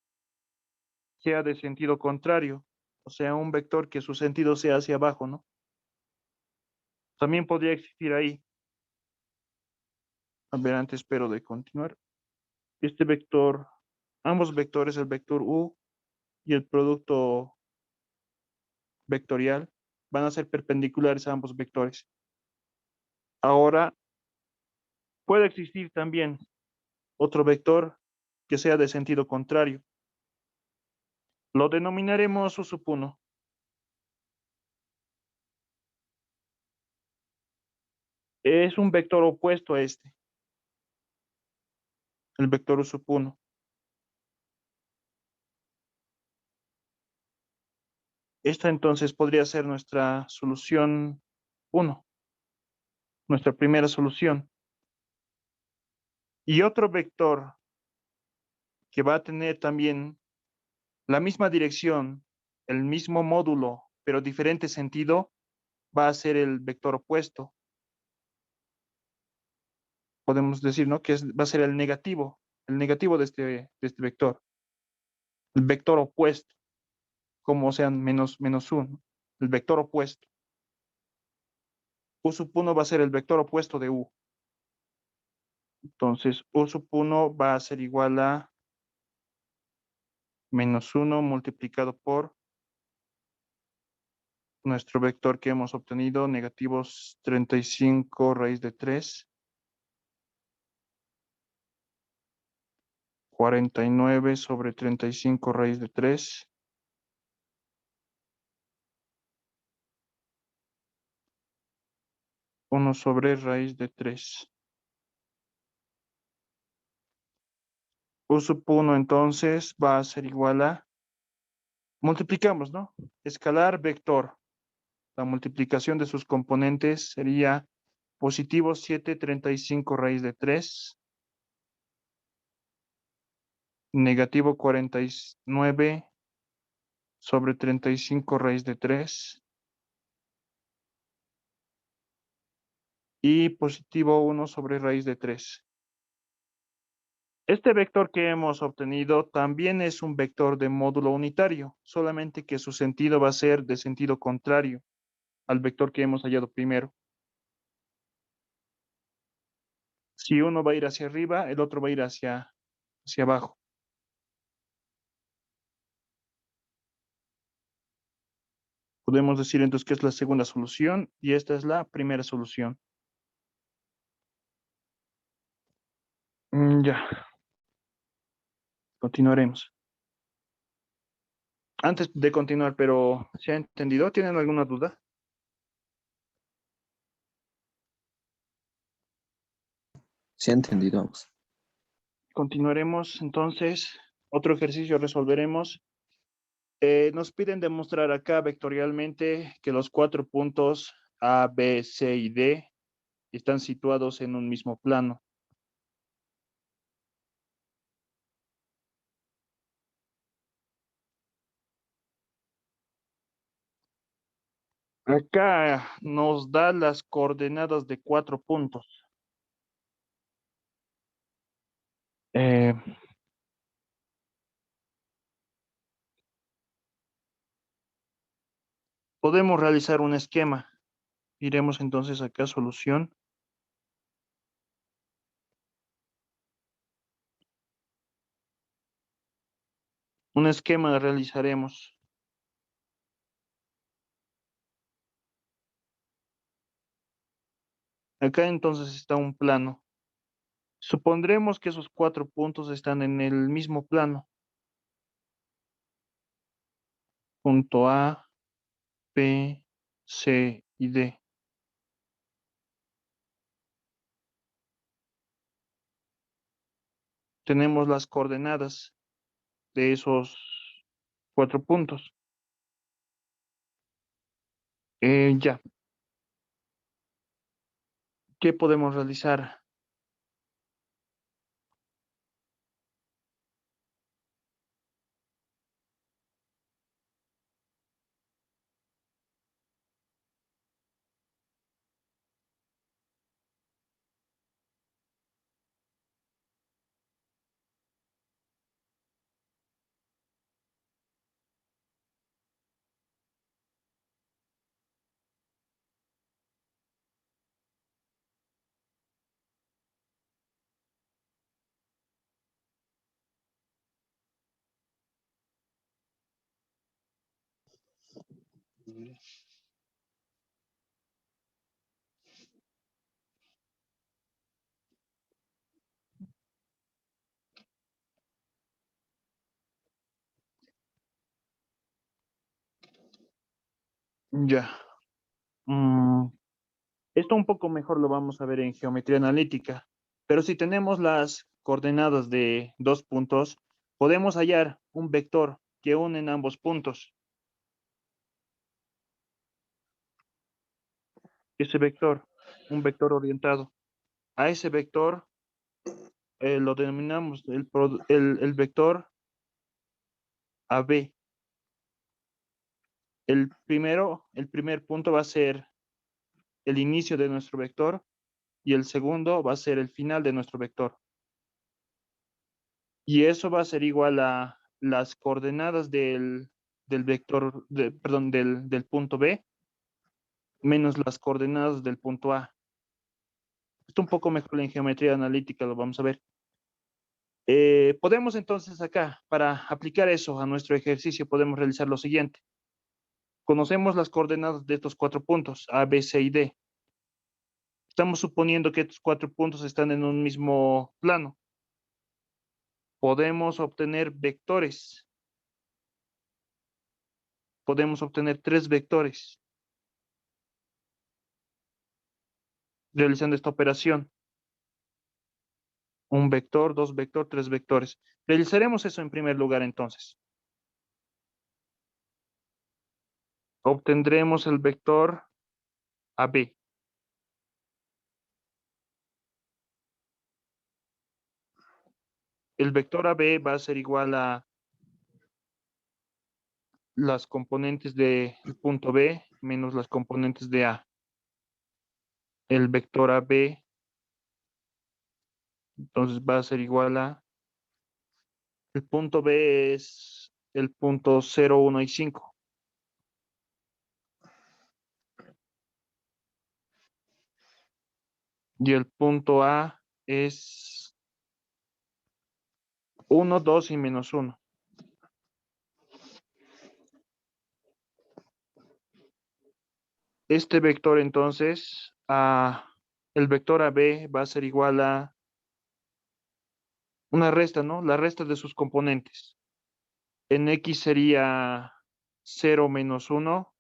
sea de sentido contrario, o sea, un vector que su sentido sea hacia abajo, ¿no? También podría existir ahí. A ver, antes pero de continuar. Este vector, ambos vectores, el vector U y el producto vectorial, van a ser perpendiculares a ambos vectores. Ahora, puede existir también otro vector que sea de sentido contrario. Lo denominaremos U sub 1. Es un vector opuesto a este, el vector U sub 1. Esta entonces podría ser nuestra solución 1, nuestra primera solución. Y otro vector que va a tener también la misma dirección, el mismo módulo, pero diferente sentido, va a ser el vector opuesto. Podemos decir, ¿no? Que va a ser el negativo de este vector, el vector opuesto, como sean menos 1, el vector opuesto. U sub 1 va a ser el vector opuesto de U. Entonces, U sub 1 va a ser igual a menos 1 multiplicado por nuestro vector que hemos obtenido, negativos 35 raíz de 3, 49 sobre 35 raíz de 3, 1 sobre raíz de 3. U sub 1 entonces va a ser igual a, multiplicamos, ¿no? Escalar vector. La multiplicación de sus componentes sería positivo 7,35 raíz de 3, negativo 49 sobre 35 raíz de 3 y positivo 1 sobre raíz de 3. Este vector que hemos obtenido también es un vector de módulo unitario, solamente que su sentido va a ser de sentido contrario al vector que hemos hallado primero. Si uno va a ir hacia arriba, el otro va a ir hacia abajo. Podemos decir entonces que es la segunda solución y esta es la primera solución. Ya, continuaremos. Antes de continuar, pero ¿se ha entendido? ¿Tienen alguna duda? ¿Se ha entendido? Vamos. Continuaremos entonces. Otro ejercicio resolveremos. Nos piden demostrar acá vectorialmente que los 4 puntos A, B, C y D están situados en un mismo plano. Acá nos da las coordenadas de 4 puntos. Eh, Podemos realizar un esquema. Iremos entonces acá a solución. Un esquema realizaremos. Acá entonces está un plano. Supondremos que esos 4 puntos están en el mismo plano. Punto A, B, C y D. Tenemos las coordenadas de esos 4 puntos. Ya, ¿qué podemos realizar? Ya. Mm, Esto un poco mejor lo vamos a ver en geometría analítica. Pero si tenemos las coordenadas de 2 puntos, podemos hallar un vector que une ambos puntos. Ese vector, un vector orientado. A ese vector lo denominamos el vector AB. El primer punto va a ser el inicio de nuestro vector y el segundo va a ser el final de nuestro vector. Y eso va a ser igual a las coordenadas del vector, perdón, del punto B menos las coordenadas del punto A. Esto un poco mejor en geometría analítica, lo vamos a ver. Podemos entonces acá, para aplicar eso a nuestro ejercicio, podemos realizar lo siguiente. Conocemos las coordenadas de estos 4 puntos, A, B, C y D. Estamos suponiendo que estos 4 puntos están en un mismo plano. Podemos obtener vectores. Podemos obtener 3 vectores realizando esta operación. Un vector, 2 vectores, 3 vectores. Realizaremos eso en primer lugar entonces. Obtendremos el vector AB. El vector AB va a ser igual a las componentes del punto B menos las componentes de A. El vector AB entonces va a ser igual a, el punto B es el punto 0, 1 y 5. Y el punto A es 1, 2 y menos 1. Este vector entonces, el vector AB va a ser igual a una resta, ¿no? La resta de sus componentes. En X sería 0 menos 1.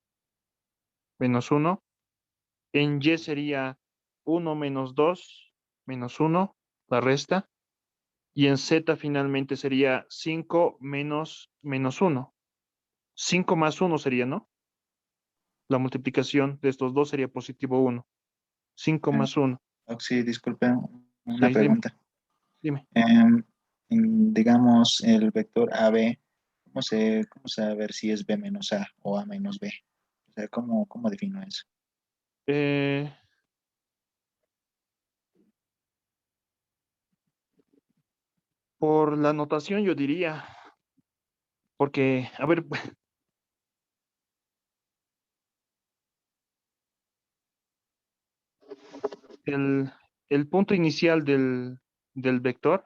En Y sería 1 menos 2 menos 1, la resta. Y en Z finalmente sería 5 menos 1. 5 más 1 sería, ¿no? La multiplicación de estos dos sería positivo 1. 5 Eh, más 1. sí, disculpe, una 6, dime. pregunta. Dime. Digamos, el vector AB, cómo saber si es B menos A o A menos B? O sea, ¿cómo defino eso? Eh, por la notación yo diría, porque, a ver, el, el punto inicial del vector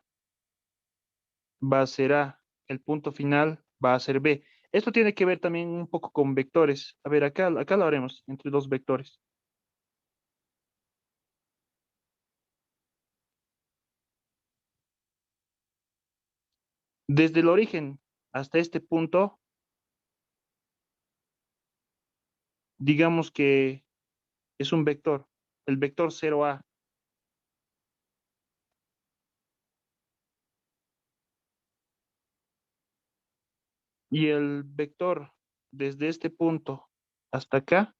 va a ser A, el punto final va a ser B. Esto tiene que ver también un poco con vectores. A ver, acá lo haremos entre dos vectores. Desde el origen hasta este punto, digamos que es un vector, el vector 0A. Y el vector desde este punto hasta acá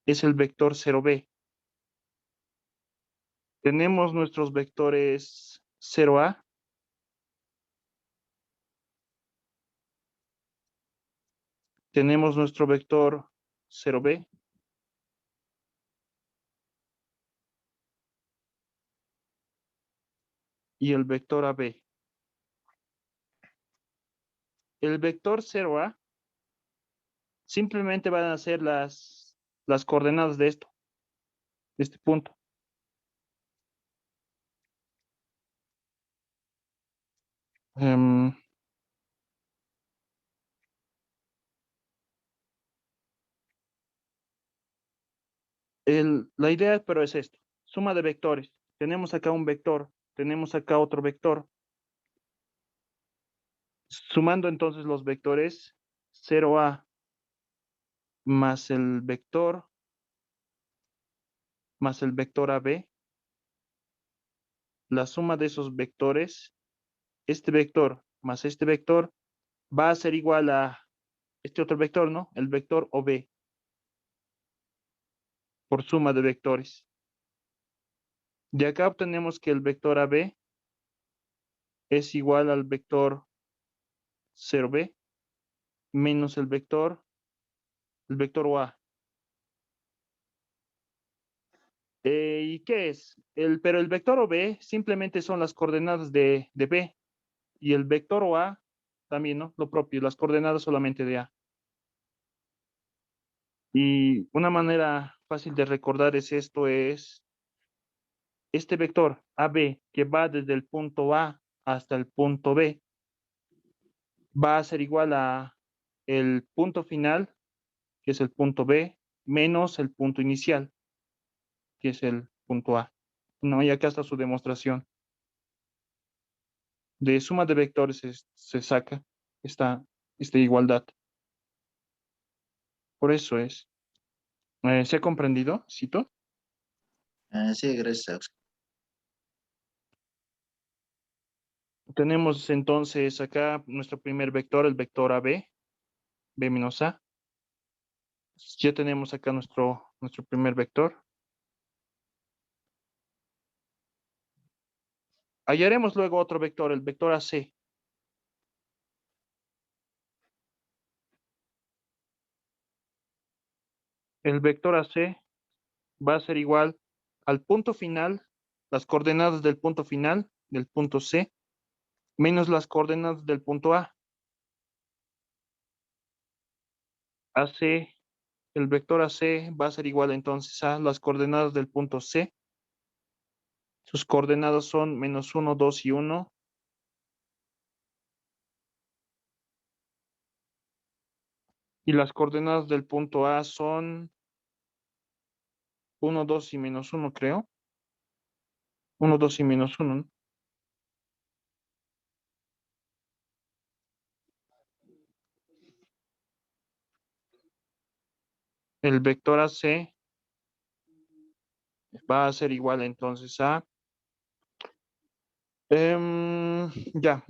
es el vector 0B. Tenemos nuestros vectores 0A, tenemos nuestro vector 0B y el vector AB. El vector 0A simplemente van a ser las coordenadas de este punto. Em, la idea, pero es esto, suma de vectores. Tenemos acá un vector, tenemos acá otro vector. Sumando entonces los vectores 0A más el vector AB, la suma de esos vectores, este vector más este vector, va a ser igual a este otro vector, ¿no? El vector OB por suma de vectores. De acá obtenemos que el vector AB es igual al vector 0B menos el vector OA. ¿Y qué es? Pero el vector OB simplemente son las coordenadas de B y el vector OA también, ¿no? Lo propio, las coordenadas solamente de A. Y una manera fácil de recordar es este vector AB que va desde el punto A hasta el punto B, va a ser igual a el punto final, que es el punto B, menos el punto inicial, que es el punto A. No, y acá está su demostración. De suma de vectores se saca esta igualdad. Por eso es. ¿Se ha comprendido, Cito? Sí, gracias. Tenemos entonces acá nuestro primer vector, el vector AB, B menos A. Ya tenemos acá nuestro primer vector. Hallaremos luego otro vector, el vector AC. El vector AC va a ser igual al punto final, las coordenadas del punto final, del punto C, menos las coordenadas del punto A. AC, el vector AC va a ser igual entonces a las coordenadas del punto C. Sus coordenadas son -1, 2 y 1. Y las coordenadas del punto A son 1, 2 y -1, creo. 1, 2 y -1, ¿no? El vector AC va a ser igual entonces a, ya,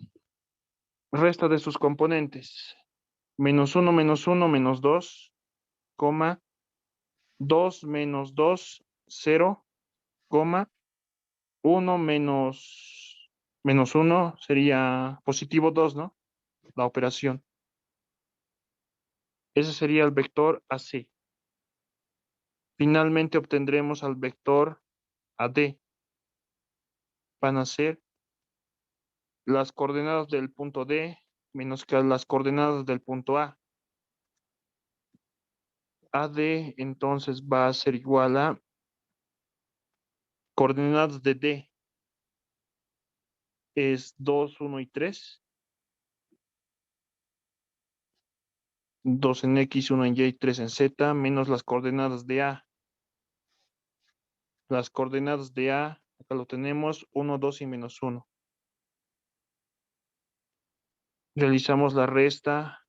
resta de sus componentes. -1, -1, -2, coma, 2 menos 2, 0, coma, 1 menos 1 sería positivo 2, ¿no? La operación. Ese sería el vector AC. Finalmente obtendremos al vector AD. Van a ser las coordenadas del punto D menos que las coordenadas del punto A. AD entonces va a ser igual a coordenadas de D es 2, 1 y 3. 2 en X, 1 en Y, 3 en Z, menos las coordenadas de A. Las coordenadas de A, acá lo tenemos, 1, 2 y menos 1. Realizamos la resta.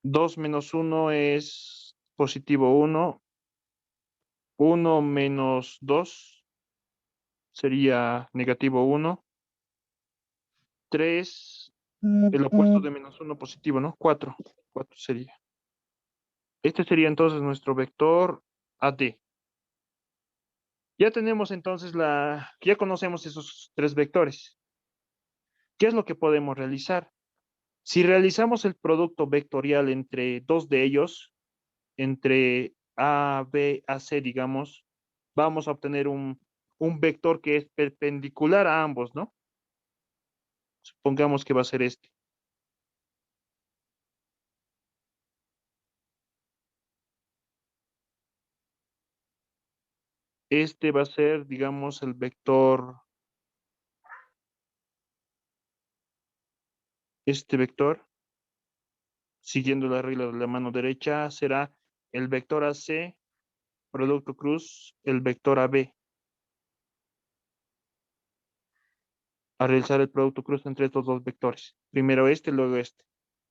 2 menos 1 es positivo 1. 1 menos 2 sería negativo 1. 3, el opuesto de menos 1 positivo, ¿no? 4. 4 sería. Este sería entonces nuestro vector AD. Ya tenemos entonces ya conocemos esos tres vectores. ¿Qué es lo que podemos realizar? Si realizamos el producto vectorial entre dos de ellos, entre A, B, A, C, digamos, vamos a obtener un vector que es perpendicular a ambos, ¿no? Supongamos que va a ser este. Este va a ser, digamos, el vector, este vector, siguiendo la regla de la mano derecha, será el vector AC, producto cruz, el vector AB. A realizar el producto cruz entre estos dos vectores. Primero este, luego este.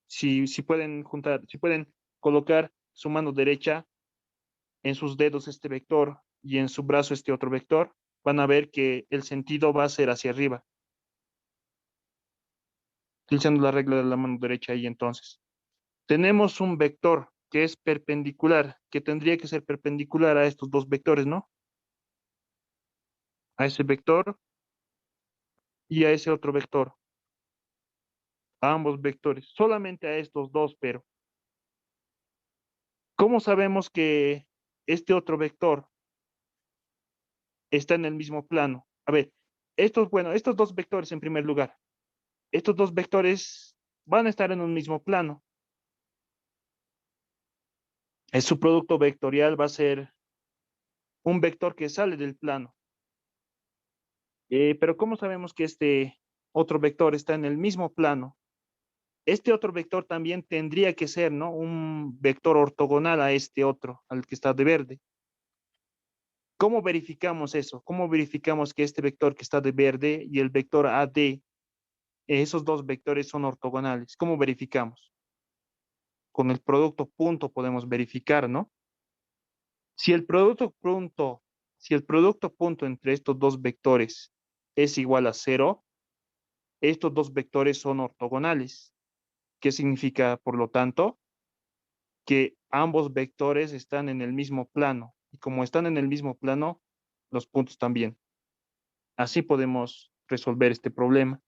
Si pueden juntar, si pueden colocar su mano derecha en sus dedos este vector y en su brazo este otro vector, van a ver que el sentido va a ser hacia arriba, utilizando la regla de la mano derecha ahí entonces. Tenemos un vector que es perpendicular, que tendría que ser perpendicular a estos dos vectores, ¿no? A ese vector y a ese otro vector, a ambos vectores, solamente a estos dos, pero ¿cómo sabemos que este otro vector está en el mismo plano? A ver, estos dos vectores en primer lugar, estos dos vectores van a estar en un mismo plano. Su producto vectorial va a ser un vector que sale del plano. Pero ¿cómo sabemos que este otro vector está en el mismo plano? Este otro vector también tendría que ser, ¿no? Un vector ortogonal a este otro, al que está de verde. ¿Cómo verificamos eso? ¿Cómo verificamos que este vector que está de verde y el vector AD, esos dos vectores son ortogonales? ¿Cómo verificamos? Con el producto punto podemos verificar, ¿no? Si el producto punto, si el producto punto entre estos dos vectores es igual a 0, estos dos vectores son ortogonales. ¿Qué significa, por lo tanto? Que ambos vectores están en el mismo plano. Y como están en el mismo plano, los puntos también. Así podemos resolver este problema.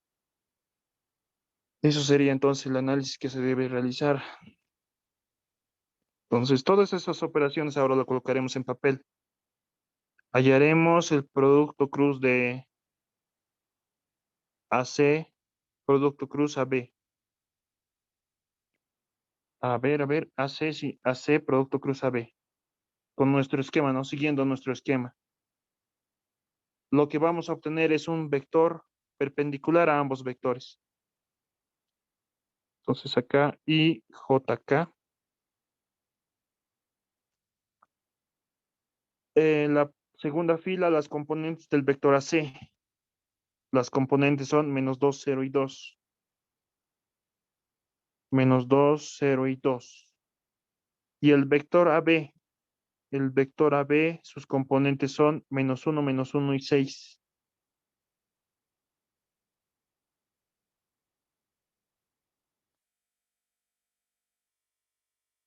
Eso sería entonces el análisis que se debe realizar. Entonces, todas esas operaciones ahora lo colocaremos en papel. Hallaremos el producto cruz de AC, producto cruz AB. A ver, AC, sí, AC, producto cruz AB. Con nuestro esquema, ¿no? Siguiendo nuestro esquema. Lo que vamos a obtener es un vector perpendicular a ambos vectores. Entonces acá y JK. En la segunda fila, las componentes del vector AC. Las componentes son menos 2, 0 y 2. Menos 2, 0 y 2. Y el vector AB, sus componentes son menos 1 y 6.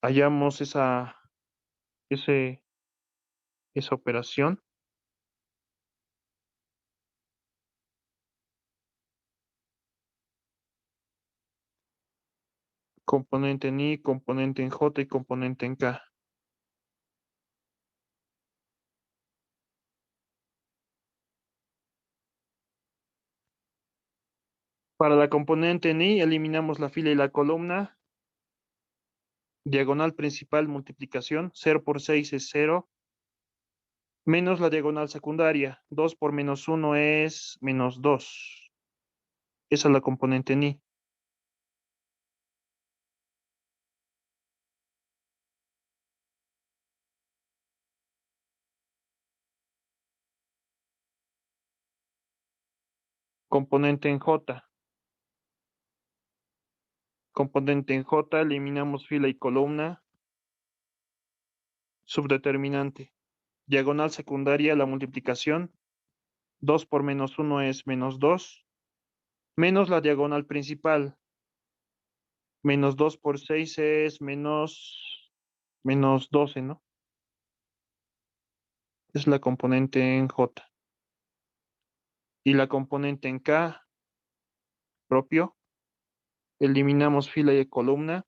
hallamos esa operación. Componente en I, componente en J y componente en K. Para la componente en I, eliminamos la fila y la columna. Diagonal principal, multiplicación. 0 por 6 es 0. Menos la diagonal secundaria. 2 por menos 1 es menos 2. Esa es la componente en I. Componente en J. Componente en J, eliminamos fila y columna. Subdeterminante. Diagonal secundaria, la multiplicación. 2 por menos 1 es menos 2. Menos la diagonal principal. Menos 2 por 6 es menos 12, ¿no? Es la componente en J. Y la componente en K, propio. Eliminamos fila y columna.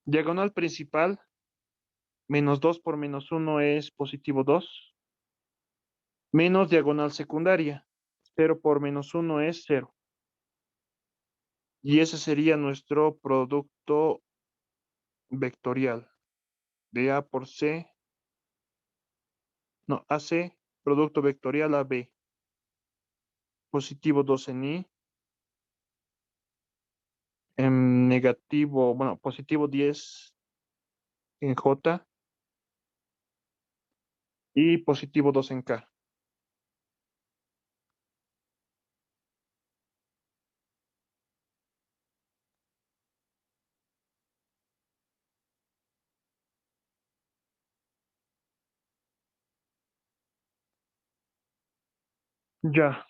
Diagonal principal. Menos 2 por menos 1 es positivo 2. Menos diagonal secundaria. 0 por menos 1 es 0. Y ese sería nuestro producto vectorial de A por C. No, AC, producto vectorial AB. Positivo 2 en I. En negativo, bueno, positivo 10 en J. Y positivo 2 en K. Ya.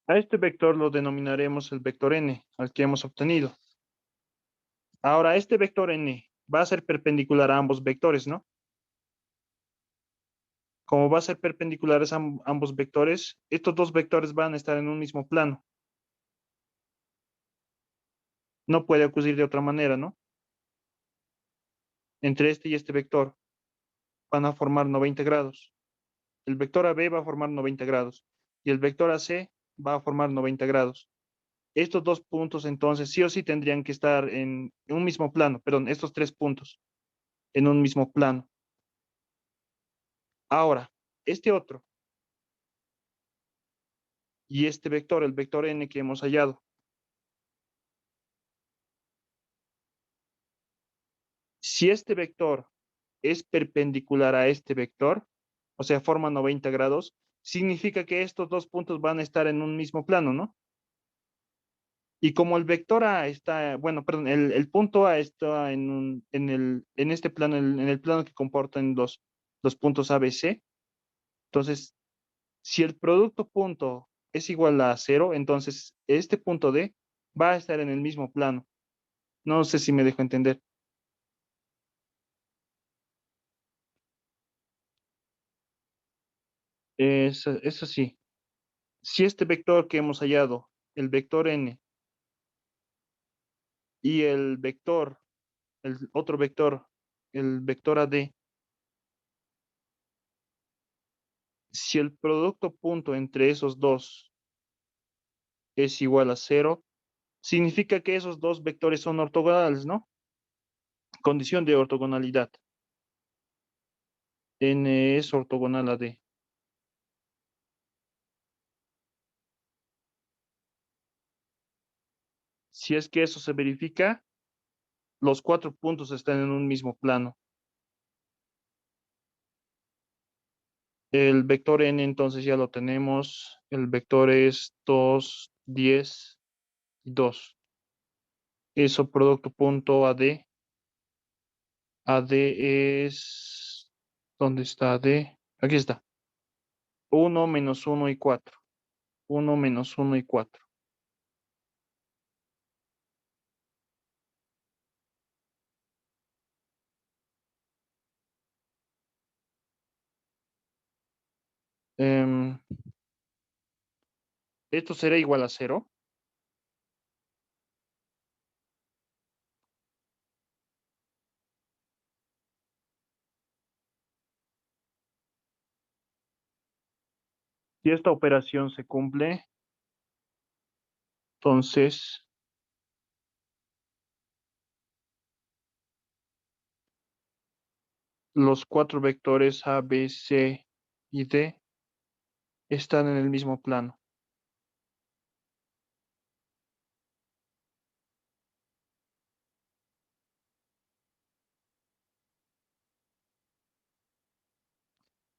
A este vector lo denominaremos el vector n, al que hemos obtenido. Ahora, este vector n va a ser perpendicular a ambos vectores, ¿no? Como va a ser perpendiculares a ambos vectores, estos dos vectores van a estar en un mismo plano. No puede ocurrir de otra manera, ¿no? Entre este y este vector van a formar 90 grados. El vector AB va a formar 90 grados y el vector AC va a formar 90 grados. Estos dos puntos entonces sí o sí tendrían que estar en un mismo plano, perdón, estos tres puntos en un mismo plano. Ahora, este otro y este vector, el vector n que hemos hallado, si este vector es perpendicular a este vector, o sea, forma 90 grados, significa que estos dos puntos van a estar en un mismo plano, ¿no? Y como el vector A está, bueno, perdón, el punto A está en este plano, en el plano que comportan los puntos A, B, C, entonces, si el producto punto es igual a 0, entonces este punto D va a estar en el mismo plano. No sé si me dejo entender. Es así. Si este vector que hemos hallado, el vector n, y el otro vector, el vector AD, si el producto punto entre esos dos es igual a 0, significa que esos dos vectores son ortogonales, ¿no? Condición de ortogonalidad. N es ortogonal a D. Si es que eso se verifica, los cuatro puntos están en un mismo plano. El vector n entonces ya lo tenemos. El vector es 2, 10 y 2. Eso producto punto AD. AD es... ¿Dónde está AD? Aquí está. 1 menos 1 y 4. 1 menos 1 y 4. Esto será igual a 0. Si esta operación se cumple, entonces los 4 vectores A, B, C y D están en el mismo plano.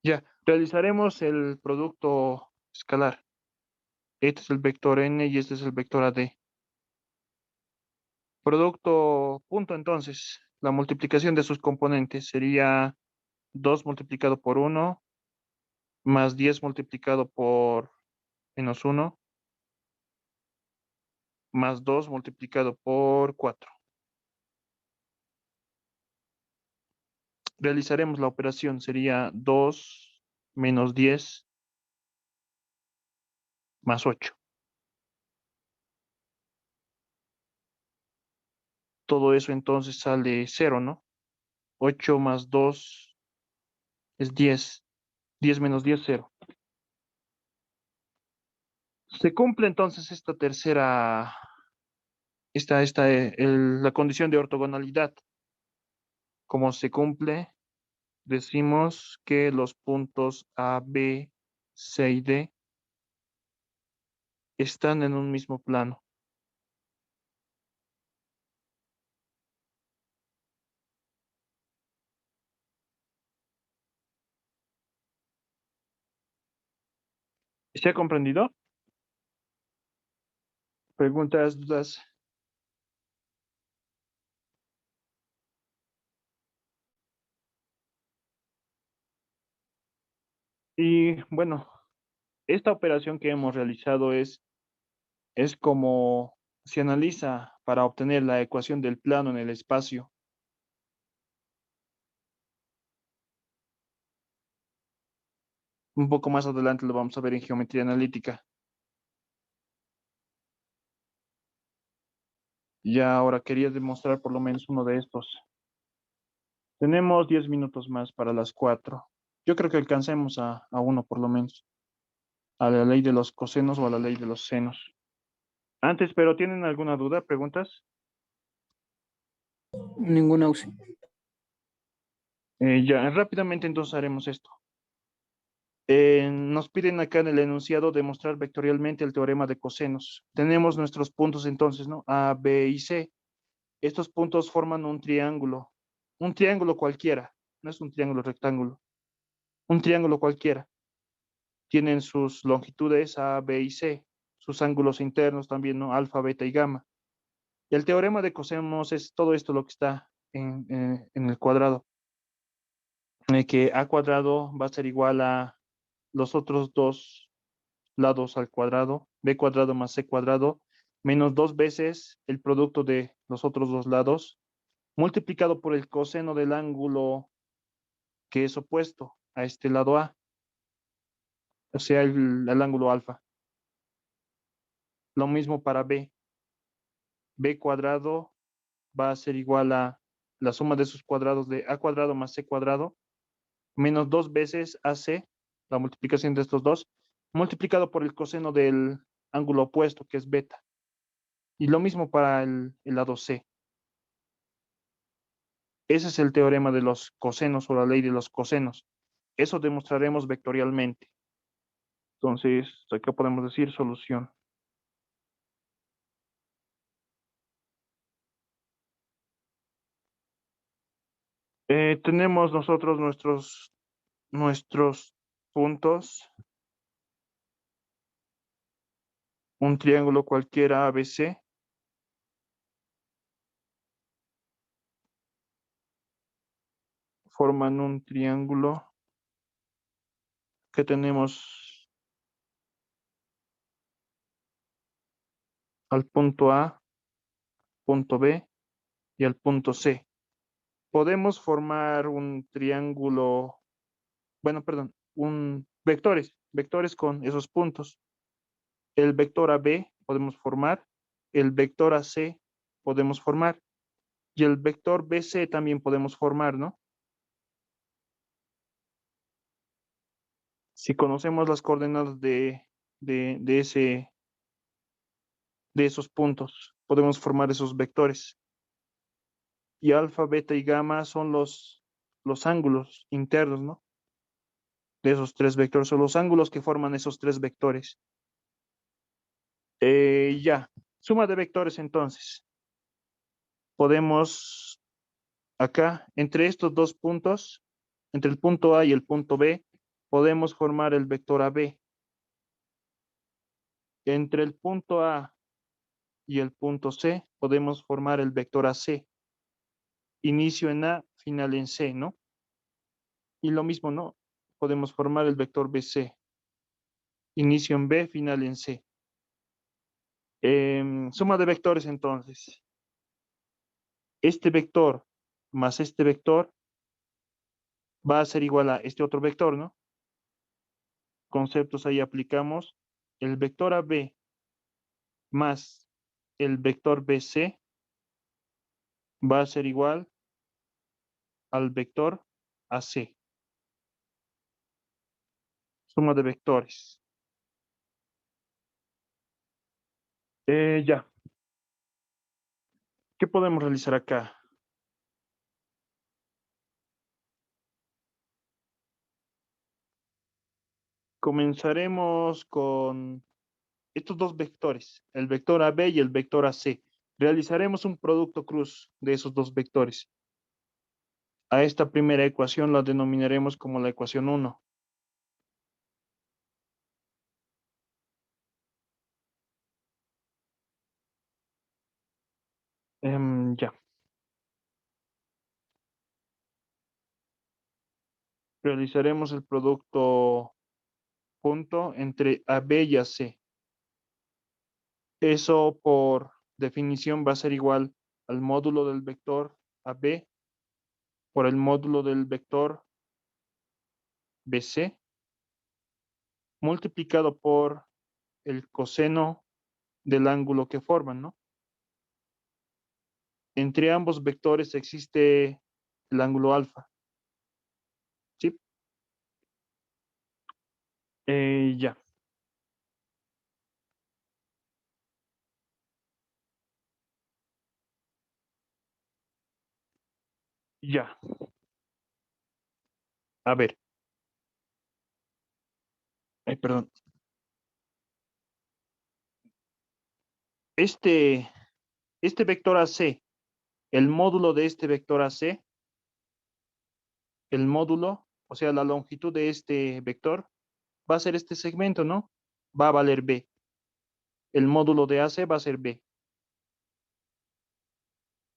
Ya, realizaremos el producto escalar. Este es el vector N y este es el vector AD. Producto punto, entonces, la multiplicación de sus componentes sería 2 multiplicado por 1 más 10 multiplicado por menos 1 más 2 multiplicado por 4. Realizaremos la operación, sería 2 menos 10 más 8. Todo eso entonces sale 0, ¿no? 8 más 2 es 10. 10 menos 10, 0. Se cumple entonces esta tercera, la condición de ortogonalidad. Como se cumple, decimos que los puntos A, B, C y D están en un mismo plano. ¿Se ha comprendido? ¿Preguntas, dudas? Y bueno, esta operación que hemos realizado es como se analiza para obtener la ecuación del plano en el espacio. Un poco más adelante lo vamos a ver en geometría analítica. Ya ahora quería demostrar por lo menos uno de estos. Tenemos 10 minutos más para las 4. Yo creo que alcancemos a uno por lo menos, a la ley de los cosenos o a la ley de los senos. Antes, pero ¿tienen alguna duda, preguntas? Ninguna opción. Ya, rápidamente entonces haremos esto. Nos piden acá en el enunciado demostrar vectorialmente el teorema de cosenos. Tenemos nuestros puntos entonces, ¿no? A, B y C. Estos puntos forman un triángulo cualquiera, no es un triángulo rectángulo, un triángulo cualquiera. Tienen sus longitudes A, B y C, sus ángulos internos también, ¿no? Alfa, beta y gamma. Y el teorema de cosenos es todo esto lo que está en el cuadrado, en el que A cuadrado va a ser igual a los otros dos lados al cuadrado, B cuadrado más C cuadrado, menos dos veces el producto de los otros dos lados, multiplicado por el coseno del ángulo que es opuesto a este lado A, o sea, el ángulo alfa. Lo mismo para B. B cuadrado va a ser igual a la suma de sus cuadrados de A cuadrado más C cuadrado, menos dos veces AC, la multiplicación de estos dos, multiplicado por el coseno del ángulo opuesto, que es beta. Y lo mismo para el lado C. Ese es el teorema de los cosenos o la ley de los cosenos. Eso demostraremos vectorialmente. Entonces, acá podemos decir solución. Tenemos nosotros nuestros puntos, un triángulo cualquiera ABC, forman un triángulo. que tenemos al punto A, punto B y al punto C. Podemos formar un triángulo, bueno, perdón, vectores con esos puntos. El vector AB podemos formar, el vector AC podemos formar y el vector BC también podemos formar, ¿no? Si conocemos las coordenadas de ese, de esos puntos, podemos formar esos vectores. Y alfa, beta y gamma son los ángulos internos, ¿no? De esos tres vectores, son los ángulos que forman esos tres vectores. Ya, suma de vectores entonces. Podemos acá, entre estos dos puntos, entre el punto A y el punto B, podemos formar el vector AB. Entre el punto A y el punto C, podemos formar el vector AC. Inicio en A, final en C, ¿no? Y lo mismo, ¿no? Podemos formar el vector BC. Inicio en B, final en C. Suma de vectores entonces. Este vector más este vector va a ser igual a este otro vector, ¿no? Conceptos ahí aplicamos. El vector AB más el vector BC va a ser igual al vector AC. Suma de vectores. Ya. ¿Qué podemos realizar acá? Comenzaremos con estos dos vectores, el vector AB y el vector AC. Realizaremos un producto cruz de esos dos vectores. A esta primera ecuación la denominaremos como la ecuación 1. Ya. Realizaremos el producto punto entre AB y AC. Eso por definición va a ser igual al módulo del vector AB por el módulo del vector BC multiplicado por el coseno del ángulo que forman, ¿no? Entre ambos vectores existe el ángulo alfa. ¿Sí? Ya, ya. A ver, ay, perdón. Este, este vector AC, el módulo de este vector AC, el módulo, o sea, la longitud de este vector, va a ser este segmento, ¿no? Va a valer B. El módulo de AC va a ser B.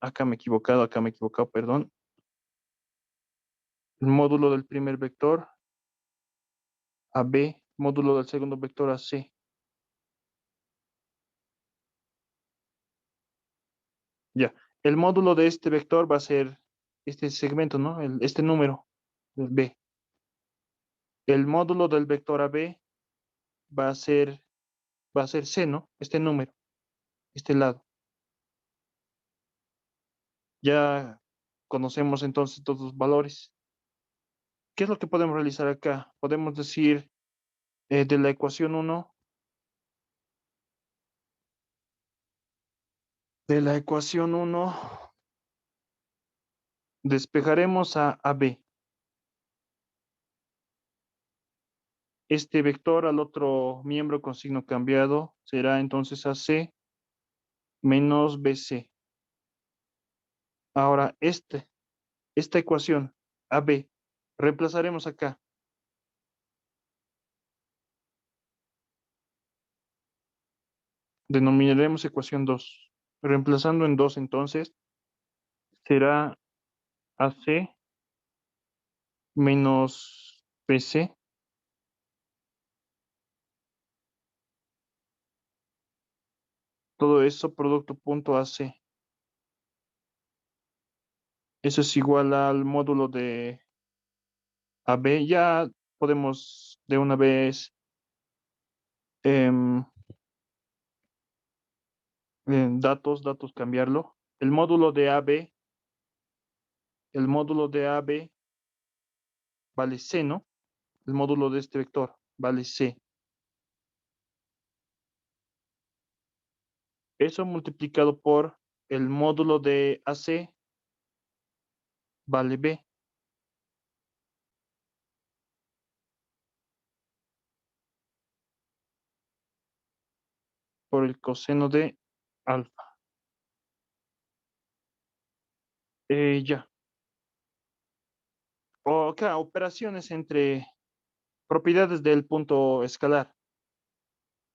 Acá me he equivocado, perdón. El módulo del primer vector AB, módulo del segundo vector AC. Ya. El módulo de este vector va a ser este segmento, ¿no? Este número, el B. El módulo del vector AB va a ser, va a ser C, ¿no? Este número, este lado. Ya conocemos entonces todos los valores. ¿Qué es lo que podemos realizar acá? Podemos decir de la ecuación 1, de la ecuación 1 despejaremos a B. Este vector al otro miembro con signo cambiado será entonces AC menos BC. Ahora, esta ecuación AB, reemplazaremos acá. Denominaremos ecuación 2. Reemplazando en 2 entonces, será AC menos BC Todo eso, producto punto AC. Eso es igual al módulo de AB. Ya podemos de una vez em, datos cambiarlo. El módulo de AB vale C, ¿no? El módulo de este vector vale C. Eso multiplicado por el módulo de AC vale B por el coseno de alfa. Ya. O acá, operaciones entre propiedades del punto escalar.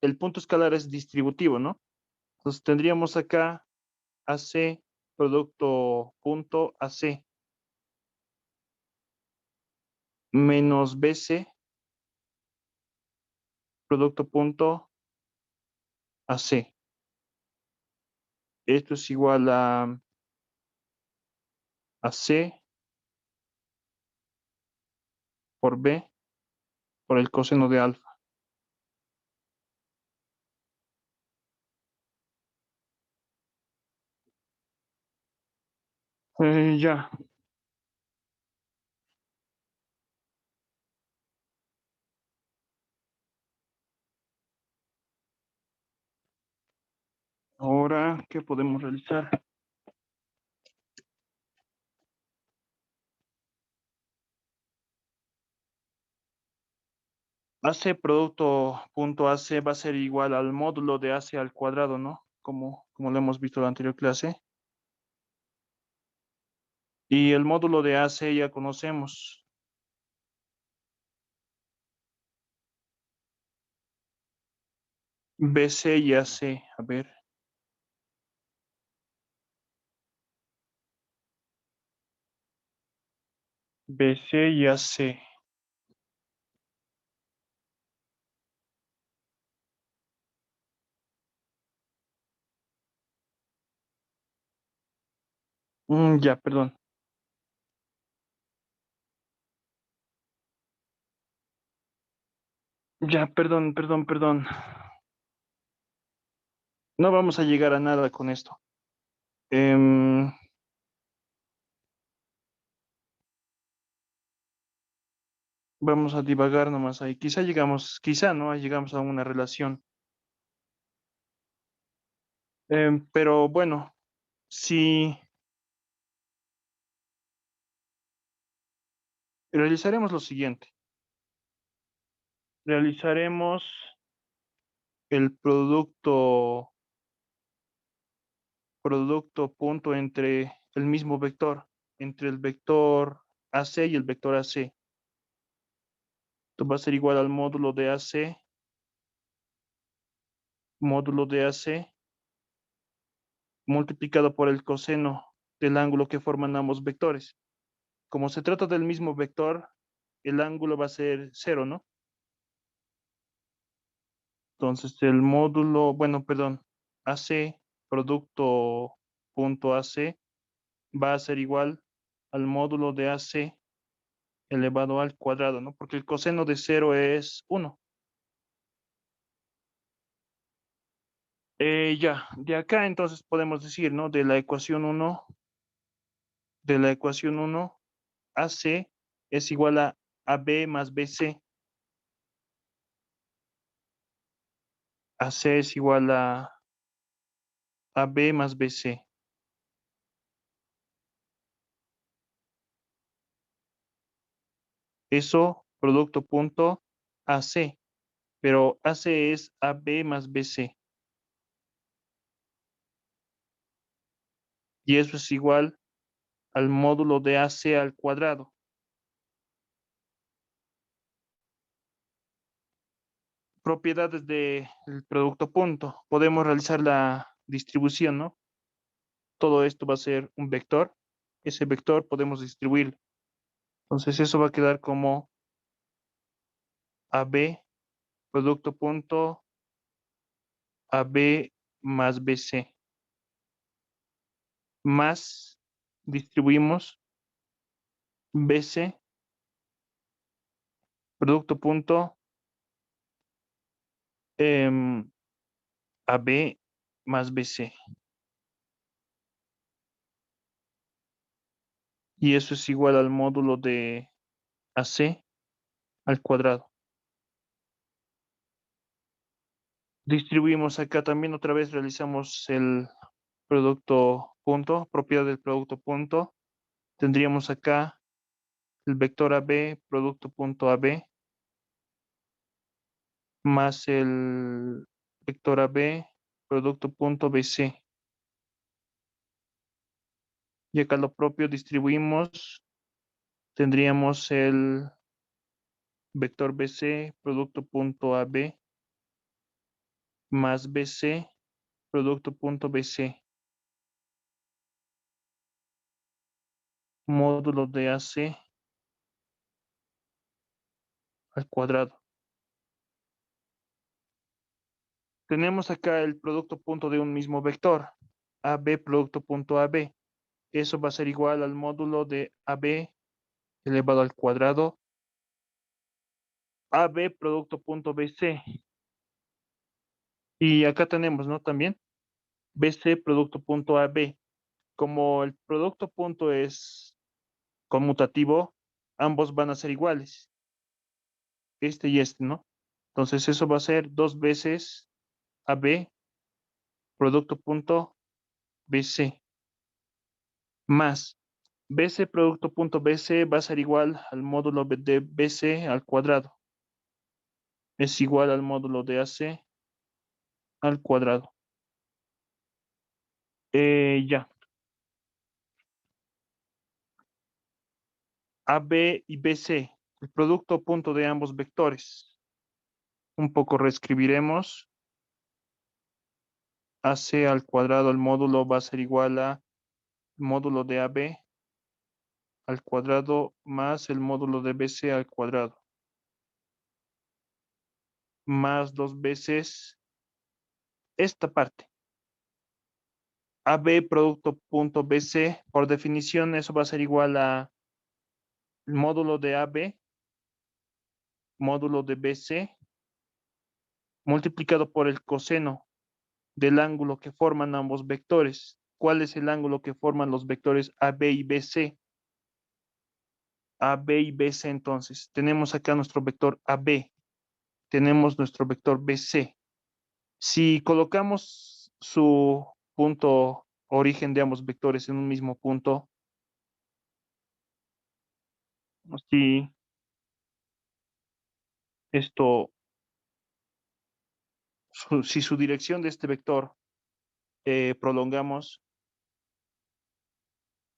El punto escalar es distributivo, ¿no? Entonces tendríamos acá AC producto punto AC menos BC producto punto AC. Esto es igual a C por B por el coseno de alfa. Ya. Ahora, ¿qué podemos realizar? AC producto punto AC va a ser igual al módulo de AC al cuadrado, ¿no? Como lo hemos visto en la anterior clase. Y el módulo de AC ya conocemos. BC y AC. A ver. BC y AC. Ya, perdón. Ya, perdón. No vamos a llegar a nada con esto. Em, Vamos a divagar nomás ahí. Quizá no llegamos a una relación. Pero bueno, si realizaremos lo siguiente. Realizaremos el producto punto entre el mismo vector, entre el vector AC y el vector AC. Esto va a ser igual al módulo de AC multiplicado por el coseno del ángulo que forman ambos vectores. Como se trata del mismo vector, el ángulo va a ser cero, ¿no? Entonces el módulo, bueno, perdón, AC, producto punto AC, va a ser igual al módulo de AC elevado al cuadrado, ¿no? Porque el coseno de cero es 1. Ya, de acá entonces podemos decir, ¿no? De la ecuación 1, AC es igual a AB más BC. AC es igual a AB más BC. Eso, producto punto AC. Pero AC es AB más BC. Y eso es igual al módulo de AC al cuadrado. Propiedades del producto punto. Podemos realizar la distribución, ¿no? Todo esto va a ser un vector. Ese vector podemos distribuirlo. Entonces eso va a quedar como AB, producto punto, AB más BC. Más distribuimos BC, producto punto AB más BC. Y eso es igual al módulo de AC al cuadrado. Distribuimos acá también otra vez, realizamos el producto punto, propiedad del producto punto. Tendríamos acá el vector AB, producto punto AB, más el vector AB, producto punto BC. Y acá lo propio distribuimos, tendríamos el vector BC, producto punto AB, más BC, producto punto BC, módulo de AC al cuadrado. Tenemos acá el producto punto de un mismo vector, AB producto punto AB. Eso va a ser igual al módulo de AB elevado al cuadrado, AB producto punto BC. Y acá tenemos, ¿no? También BC producto punto AB. Como el producto punto es conmutativo, ambos van a ser iguales, este y este, ¿no? Entonces eso va a ser dos veces AB producto punto BC más BC producto punto BC va a ser igual al módulo de BC al cuadrado. Es igual al módulo de AC al cuadrado. Ya. AB y BC, el producto punto de ambos vectores. Un poco reescribiremos. AC al cuadrado, el módulo va a ser igual a módulo de AB al cuadrado más el módulo de BC al cuadrado. Más dos veces esta parte. AB producto punto BC, por definición, eso va a ser igual a el módulo de AB, módulo de BC, multiplicado por el coseno del ángulo que forman ambos vectores. ¿Cuál es el ángulo que forman los vectores AB y BC? AB y BC, entonces. Tenemos acá nuestro vector AB, tenemos nuestro vector BC. Si colocamos su punto origen de ambos vectores en un mismo punto, si esto, si su dirección de este vector prolongamos,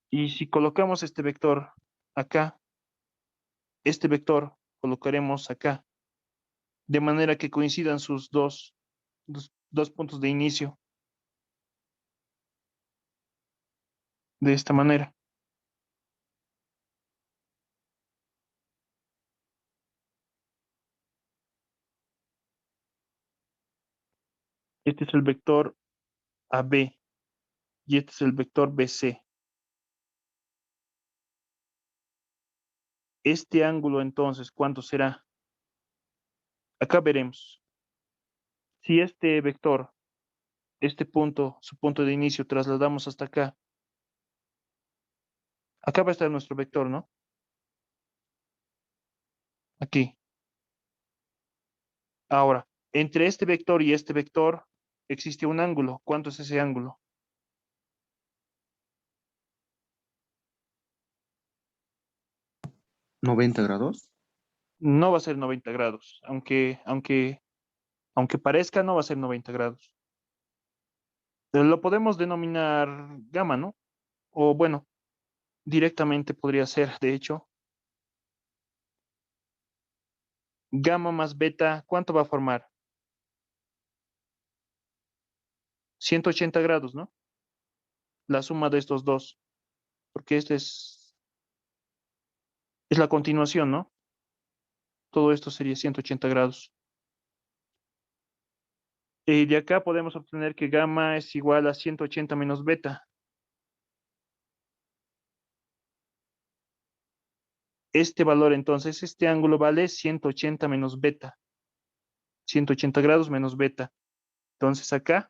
y si colocamos este vector acá, este vector colocaremos acá, de manera que coincidan sus dos puntos de inicio, de esta manera. Este es el vector AB y este es el vector BC. Este ángulo entonces, ¿cuánto será? Acá veremos. Si este vector, este punto, su punto de inicio, trasladamos hasta acá, acá va a estar nuestro vector, ¿no? Aquí. Ahora, entre este vector y este vector existe un ángulo. ¿Cuánto es ese ángulo? 90 grados. No va a ser 90 grados, aunque parezca, no va a ser 90 grados. Lo podemos denominar gamma, ¿no? O bueno, directamente podría ser, de hecho, gamma más beta, ¿cuánto va a formar? 180 grados, ¿no? La suma de estos dos, porque este es la continuación, ¿no? Todo esto sería 180 grados. Y de acá podemos obtener que gamma es igual a 180 menos beta. Este valor entonces, este ángulo vale 180 menos beta. 180 grados menos beta. Entonces acá,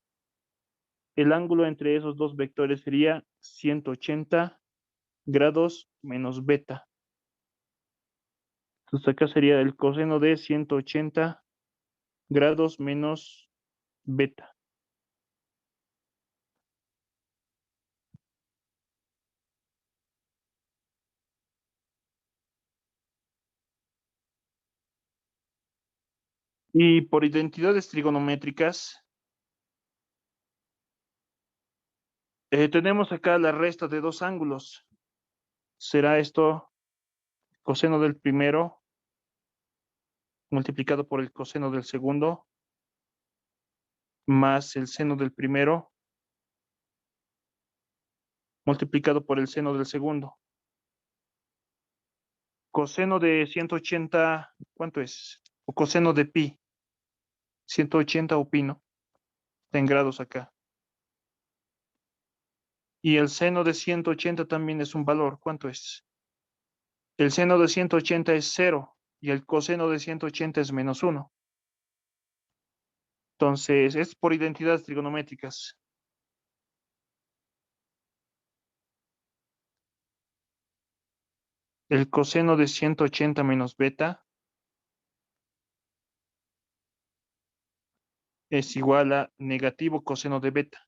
el ángulo entre esos dos vectores sería 180 grados menos beta. Entonces acá sería el coseno de 180 grados menos beta. Y por identidades trigonométricas, tenemos acá la resta de dos ángulos. Será esto coseno del primero multiplicado por el coseno del segundo más el seno del primero multiplicado por el seno del segundo. Coseno de 180, ¿cuánto es? O coseno de pi, 180 o pi, ¿no? Está en grados acá. Y el seno de 180 también es un valor, ¿cuánto es? El seno de 180 es 0 y el coseno de 180 es -1. Entonces, es por identidades trigonométricas. El coseno de 180 menos beta es igual a negativo coseno de beta.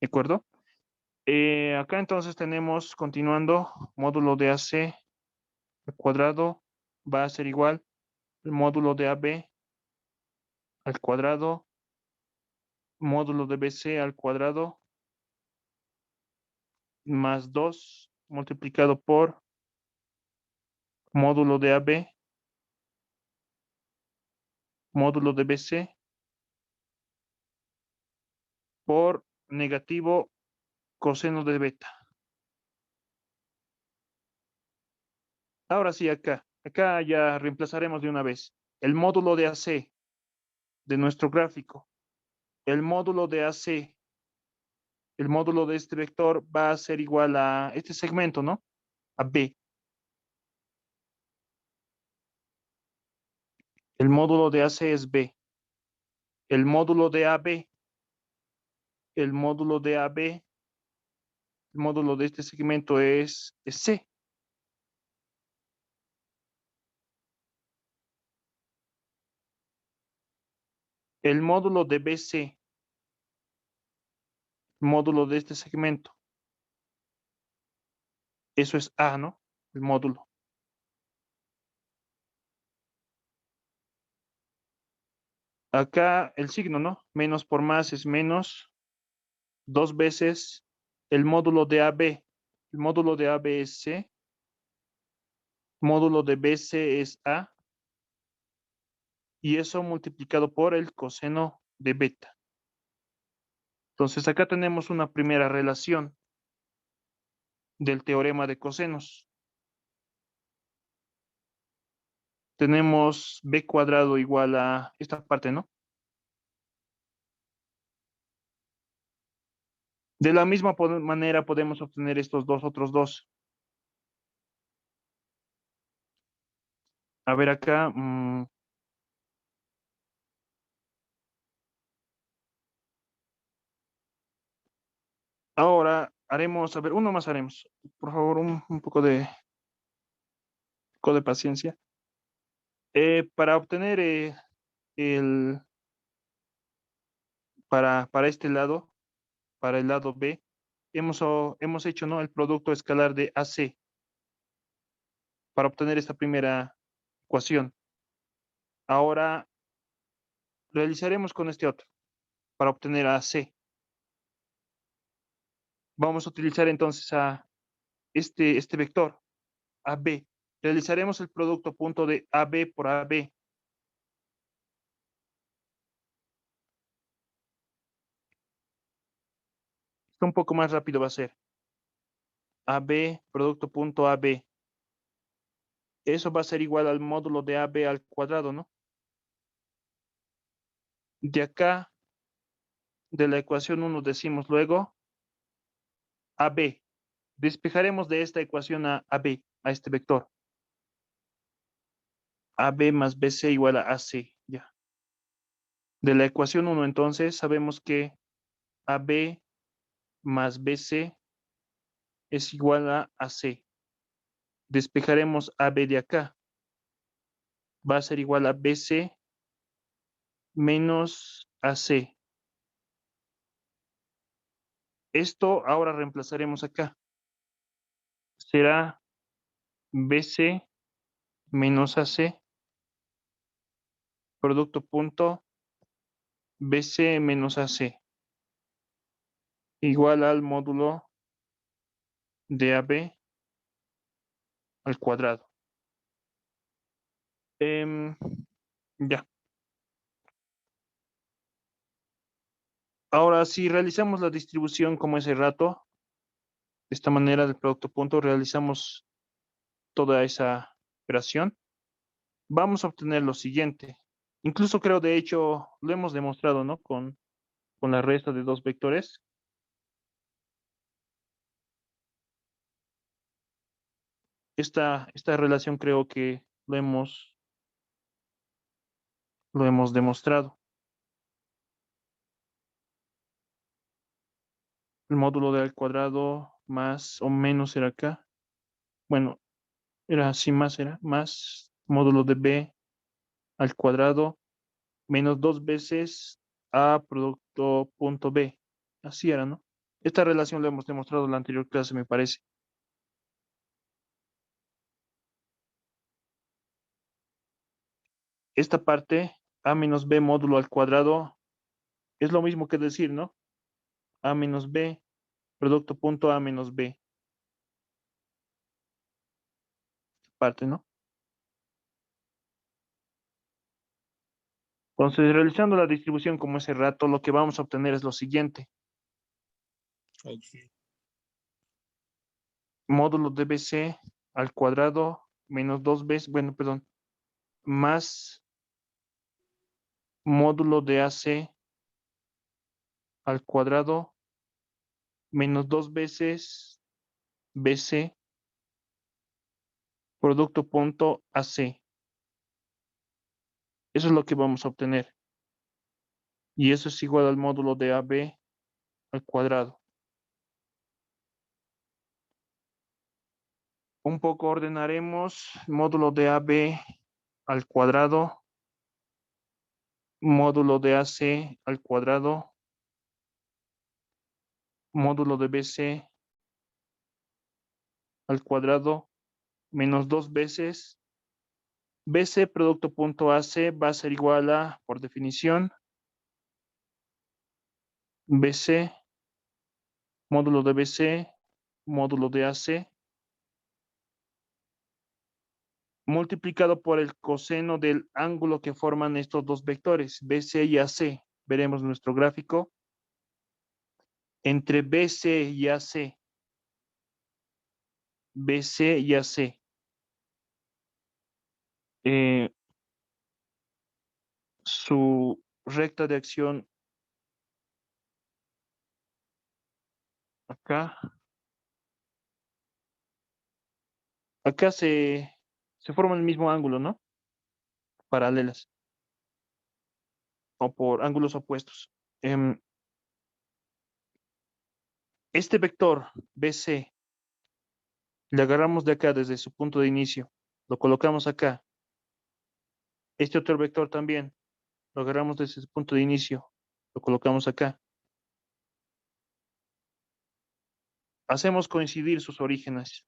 ¿De acuerdo? Acá entonces tenemos, continuando, módulo de AC al cuadrado va a ser igual al módulo de AB al cuadrado, módulo de BC al cuadrado, más 2 multiplicado por módulo de AB, módulo de BC, por negativo coseno de beta. Ahora sí, acá ya reemplazaremos de una vez el módulo de AC de nuestro gráfico. El módulo de AC, el módulo de este vector va a ser igual a este segmento, ¿no? A B. El módulo de AC es B. El módulo de AB, el módulo de AB, el módulo de este segmento es C. El módulo de BC, el módulo de este segmento, eso es A, ¿no? El módulo. Acá el signo, ¿no? Menos por más es menos, dos veces el módulo de AB. El módulo de AB es C, módulo de BC es A, y eso multiplicado por el coseno de beta. Entonces acá tenemos una primera relación del teorema de cosenos. Tenemos b cuadrado igual a esta parte, ¿no? De la misma manera podemos obtener estos dos otros dos. A ver acá. Ahora haremos, a ver, uno más haremos. Por favor, un poco de paciencia. Para obtener el, para este lado, para el lado B, hemos hecho, ¿no? El producto escalar de AC para obtener esta primera ecuación. Ahora realizaremos con este otro para obtener AC. Vamos a utilizar entonces a este vector, AB. Realizaremos el producto punto de AB por AB. Esto un poco más rápido va a ser. AB, producto punto AB. Eso va a ser igual al módulo de AB al cuadrado, ¿no? De acá, de la ecuación 1 decimos luego AB. Despejaremos de esta ecuación a AB, a este vector. AB más BC igual a AC. Ya. De la ecuación 1 entonces sabemos que AB más BC es igual a AC. Despejaremos AB de acá. Va a ser igual a BC menos AC. Esto ahora reemplazaremos acá. Será BC menos AC, producto punto BC menos AC, igual al módulo de AB al cuadrado. Ya. Ahora, si realizamos la distribución como ese rato, de esta manera del producto punto, realizamos toda esa operación, vamos a obtener lo siguiente. Incluso creo, de hecho, lo hemos demostrado, ¿no? Con la resta de dos vectores. Esta relación creo que lo hemos demostrado. El módulo de al cuadrado más o menos era acá. Bueno, era así más, era más módulo de b al cuadrado menos dos veces a producto punto b. Así era, ¿no? Esta relación la hemos demostrado en la anterior clase, me parece. Esta parte, a menos b módulo al cuadrado, es lo mismo que decir, ¿no? A menos b, producto punto a menos b. Parte, ¿no? Entonces, realizando la distribución como ese rato, lo que vamos a obtener es lo siguiente. Módulo de BC al cuadrado menos dos veces, bueno, perdón, más módulo de AC al cuadrado menos dos veces BC producto punto AC. Eso es lo que vamos a obtener. Y eso es igual al módulo de AB al cuadrado. Un poco ordenaremos módulo de AB al cuadrado, módulo de AC al cuadrado, módulo de BC al cuadrado, menos dos veces BC producto punto AC va a ser igual a, por definición, BC, módulo de BC, módulo de AC, multiplicado por el coseno del ángulo que forman estos dos vectores, BC y AC. Veremos nuestro gráfico. Entre BC y AC, BC y AC. Su recta de acción acá. Acá se forma el mismo ángulo, ¿no? Paralelas o por ángulos opuestos. Este vector BC le agarramos de acá desde su punto de inicio, lo colocamos acá. Este otro vector también lo agarramos desde su punto de inicio, lo colocamos acá. Hacemos coincidir sus orígenes.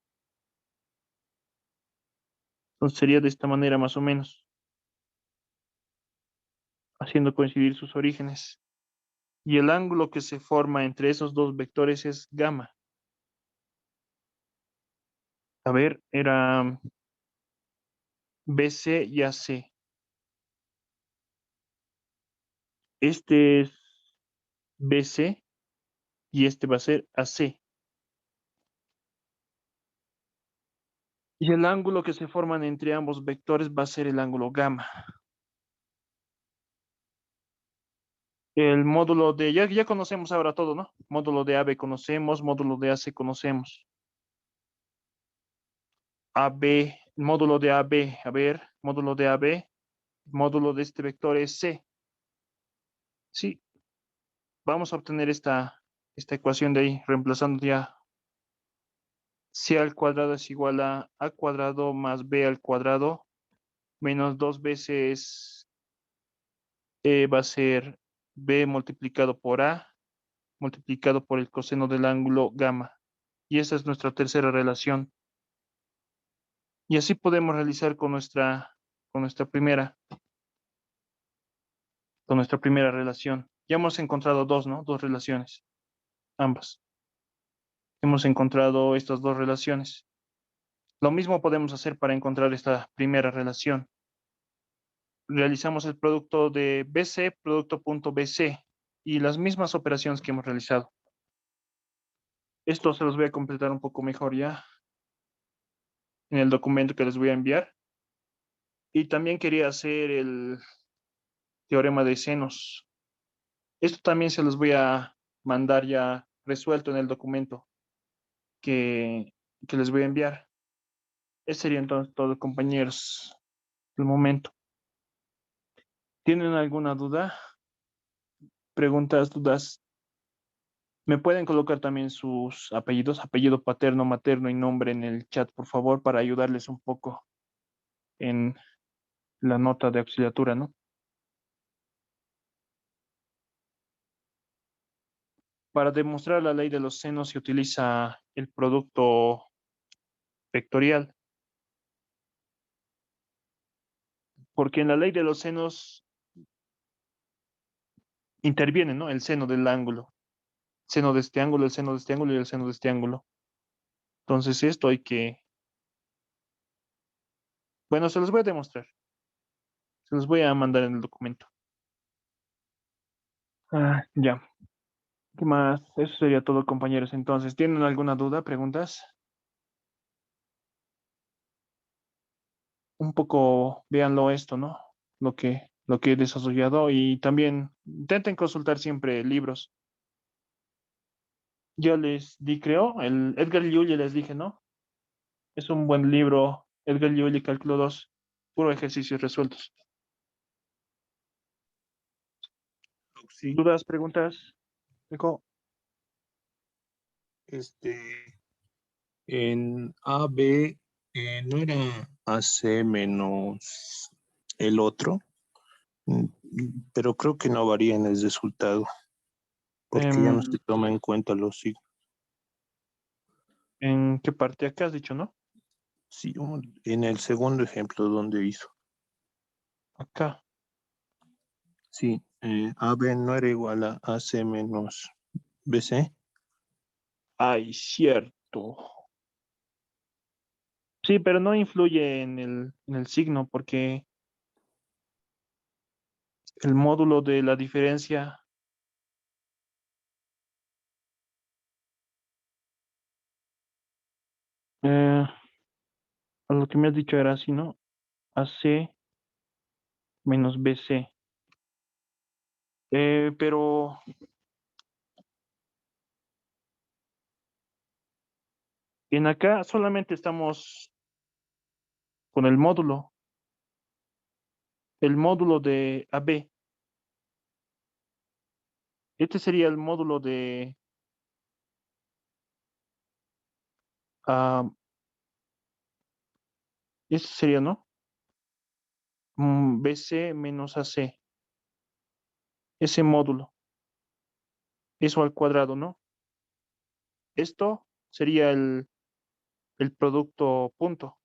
Entonces sería de esta manera más o menos, haciendo coincidir sus orígenes. Y el ángulo que se forma entre esos dos vectores es gamma. A ver, era BC y AC. Este es BC y este va a ser AC. Y el ángulo que se forman entre ambos vectores va a ser el ángulo gamma. El módulo de, ya conocemos ahora todo, ¿no? Módulo de AB conocemos, módulo de AC conocemos. AB, módulo de AB, a ver, módulo de AB, módulo de este vector es C. Sí, vamos a obtener esta ecuación de ahí, reemplazando ya C al cuadrado es igual a A cuadrado más B al cuadrado, menos dos veces va a ser B multiplicado por A, multiplicado por el coseno del ángulo gamma. Y esa es nuestra tercera relación. Y así podemos realizar con nuestra primera, con nuestra primera relación. Ya hemos encontrado dos, ¿no? Dos relaciones, ambas. Hemos encontrado estas dos relaciones. Lo mismo podemos hacer para encontrar esta primera relación. Realizamos el producto de BC, producto punto BC, y las mismas operaciones que hemos realizado. Esto se los voy a completar un poco mejor ya en el documento que les voy a enviar. Y también quería hacer el teorema de senos. Esto también se los voy a mandar ya resuelto en el documento que, que les voy a enviar. Ese sería entonces todo, compañeros, el momento. ¿Tienen alguna duda? Preguntas, dudas. ¿Me pueden colocar también sus apellidos, apellido paterno, materno y nombre en el chat, por favor, para ayudarles un poco en la nota de auxiliatura, ¿no? Para demostrar la ley de los senos se utiliza el producto vectorial, porque en la ley de los senos interviene, ¿no? El seno del ángulo, seno de este ángulo, el seno de este ángulo y el seno de este ángulo. Entonces esto hay que, bueno, se los voy a demostrar, se los voy a mandar en el documento. Ya. ¿Qué más? Eso sería todo, compañeros. Entonces, ¿tienen alguna duda, preguntas? Un poco, véanlo esto, ¿no? Lo que he desarrollado y también intenten consultar siempre libros. Ya les di, creo, el Edgar Llull, les dije, ¿no? Es un buen libro, Edgar Llull y Cálculo 2, puro ejercicios resueltos. Sí, ¿Dudas, preguntas? Nico? en AB no era AC menos el otro, Mm, pero creo que no varía en el resultado, porque ya no Em, se toma en cuenta los signos. ¿En qué parte acá has dicho, no? Sí, en el segundo ejemplo donde hizo. Acá. Sí, AB no era igual a AC menos BC. Ay, cierto. Sí, pero no influye en el signo porque el módulo de la diferencia, eh, lo que me has dicho era así, ¿no? AC menos BC. Pero en acá solamente estamos con el módulo de AB. Este sería el módulo de ah, este sería, ¿no? BC menos AC. Ese módulo. Eso al cuadrado, ¿no? Esto sería el producto punto.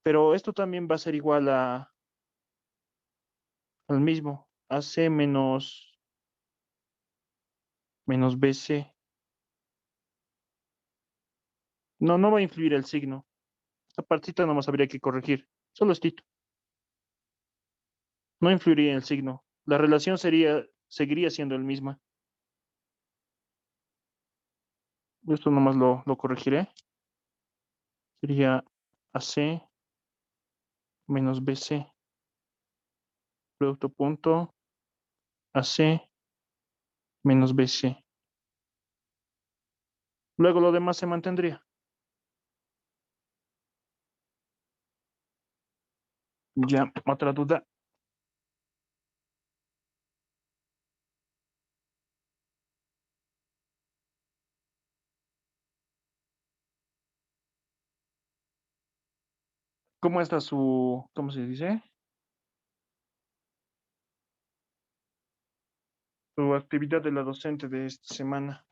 Pero esto también va a ser igual al mismo. AC menos BC. No, no va a influir el signo. Esta partita nomás habría que corregir. Solo estito. No influiría en el signo. La relación seguiría siendo el misma. Esto nomás lo corregiré. Sería AC menos BC. Producto punto AC menos BC. Luego lo demás se mantendría. Ya, otra duda. ¿Cómo está cómo se dice? Su actividad de la docente de esta semana.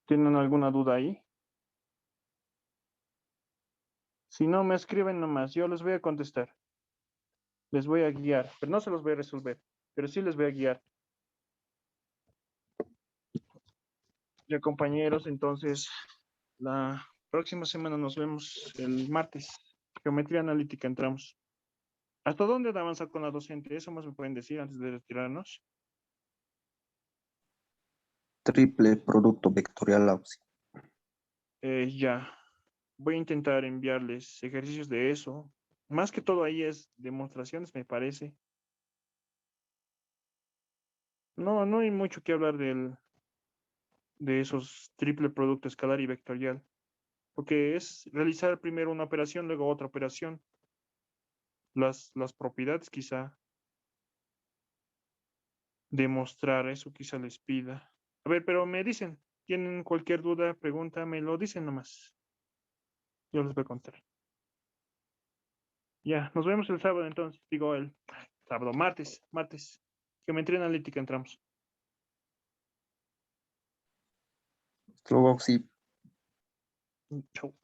¿Tienen alguna duda ahí? Si no, me escriben nomás, yo les voy a contestar. Les voy a guiar, pero no se los voy a resolver, pero sí les voy a guiar. Ya, compañeros, entonces la próxima semana nos vemos el martes. Geometría analítica entramos. ¿Hasta dónde han avanzado con la docente? Eso más me pueden decir antes de retirarnos. Triple producto vectorial Auxi. Ya, voy a intentar enviarles ejercicios de eso. Más que todo ahí es demostraciones, me parece. No, no hay mucho que hablar de esos triple producto escalar y vectorial, porque es realizar primero una operación, luego otra operación. Las propiedades quizá, demostrar eso quizá les pida. A ver, pero me dicen, tienen cualquier duda, pregunta, me lo dicen nomás. Yo les voy a contar. Ya, nos vemos el sábado entonces, digo el sábado, martes. Geometría analítica entramos. Luego Auxi. Chau.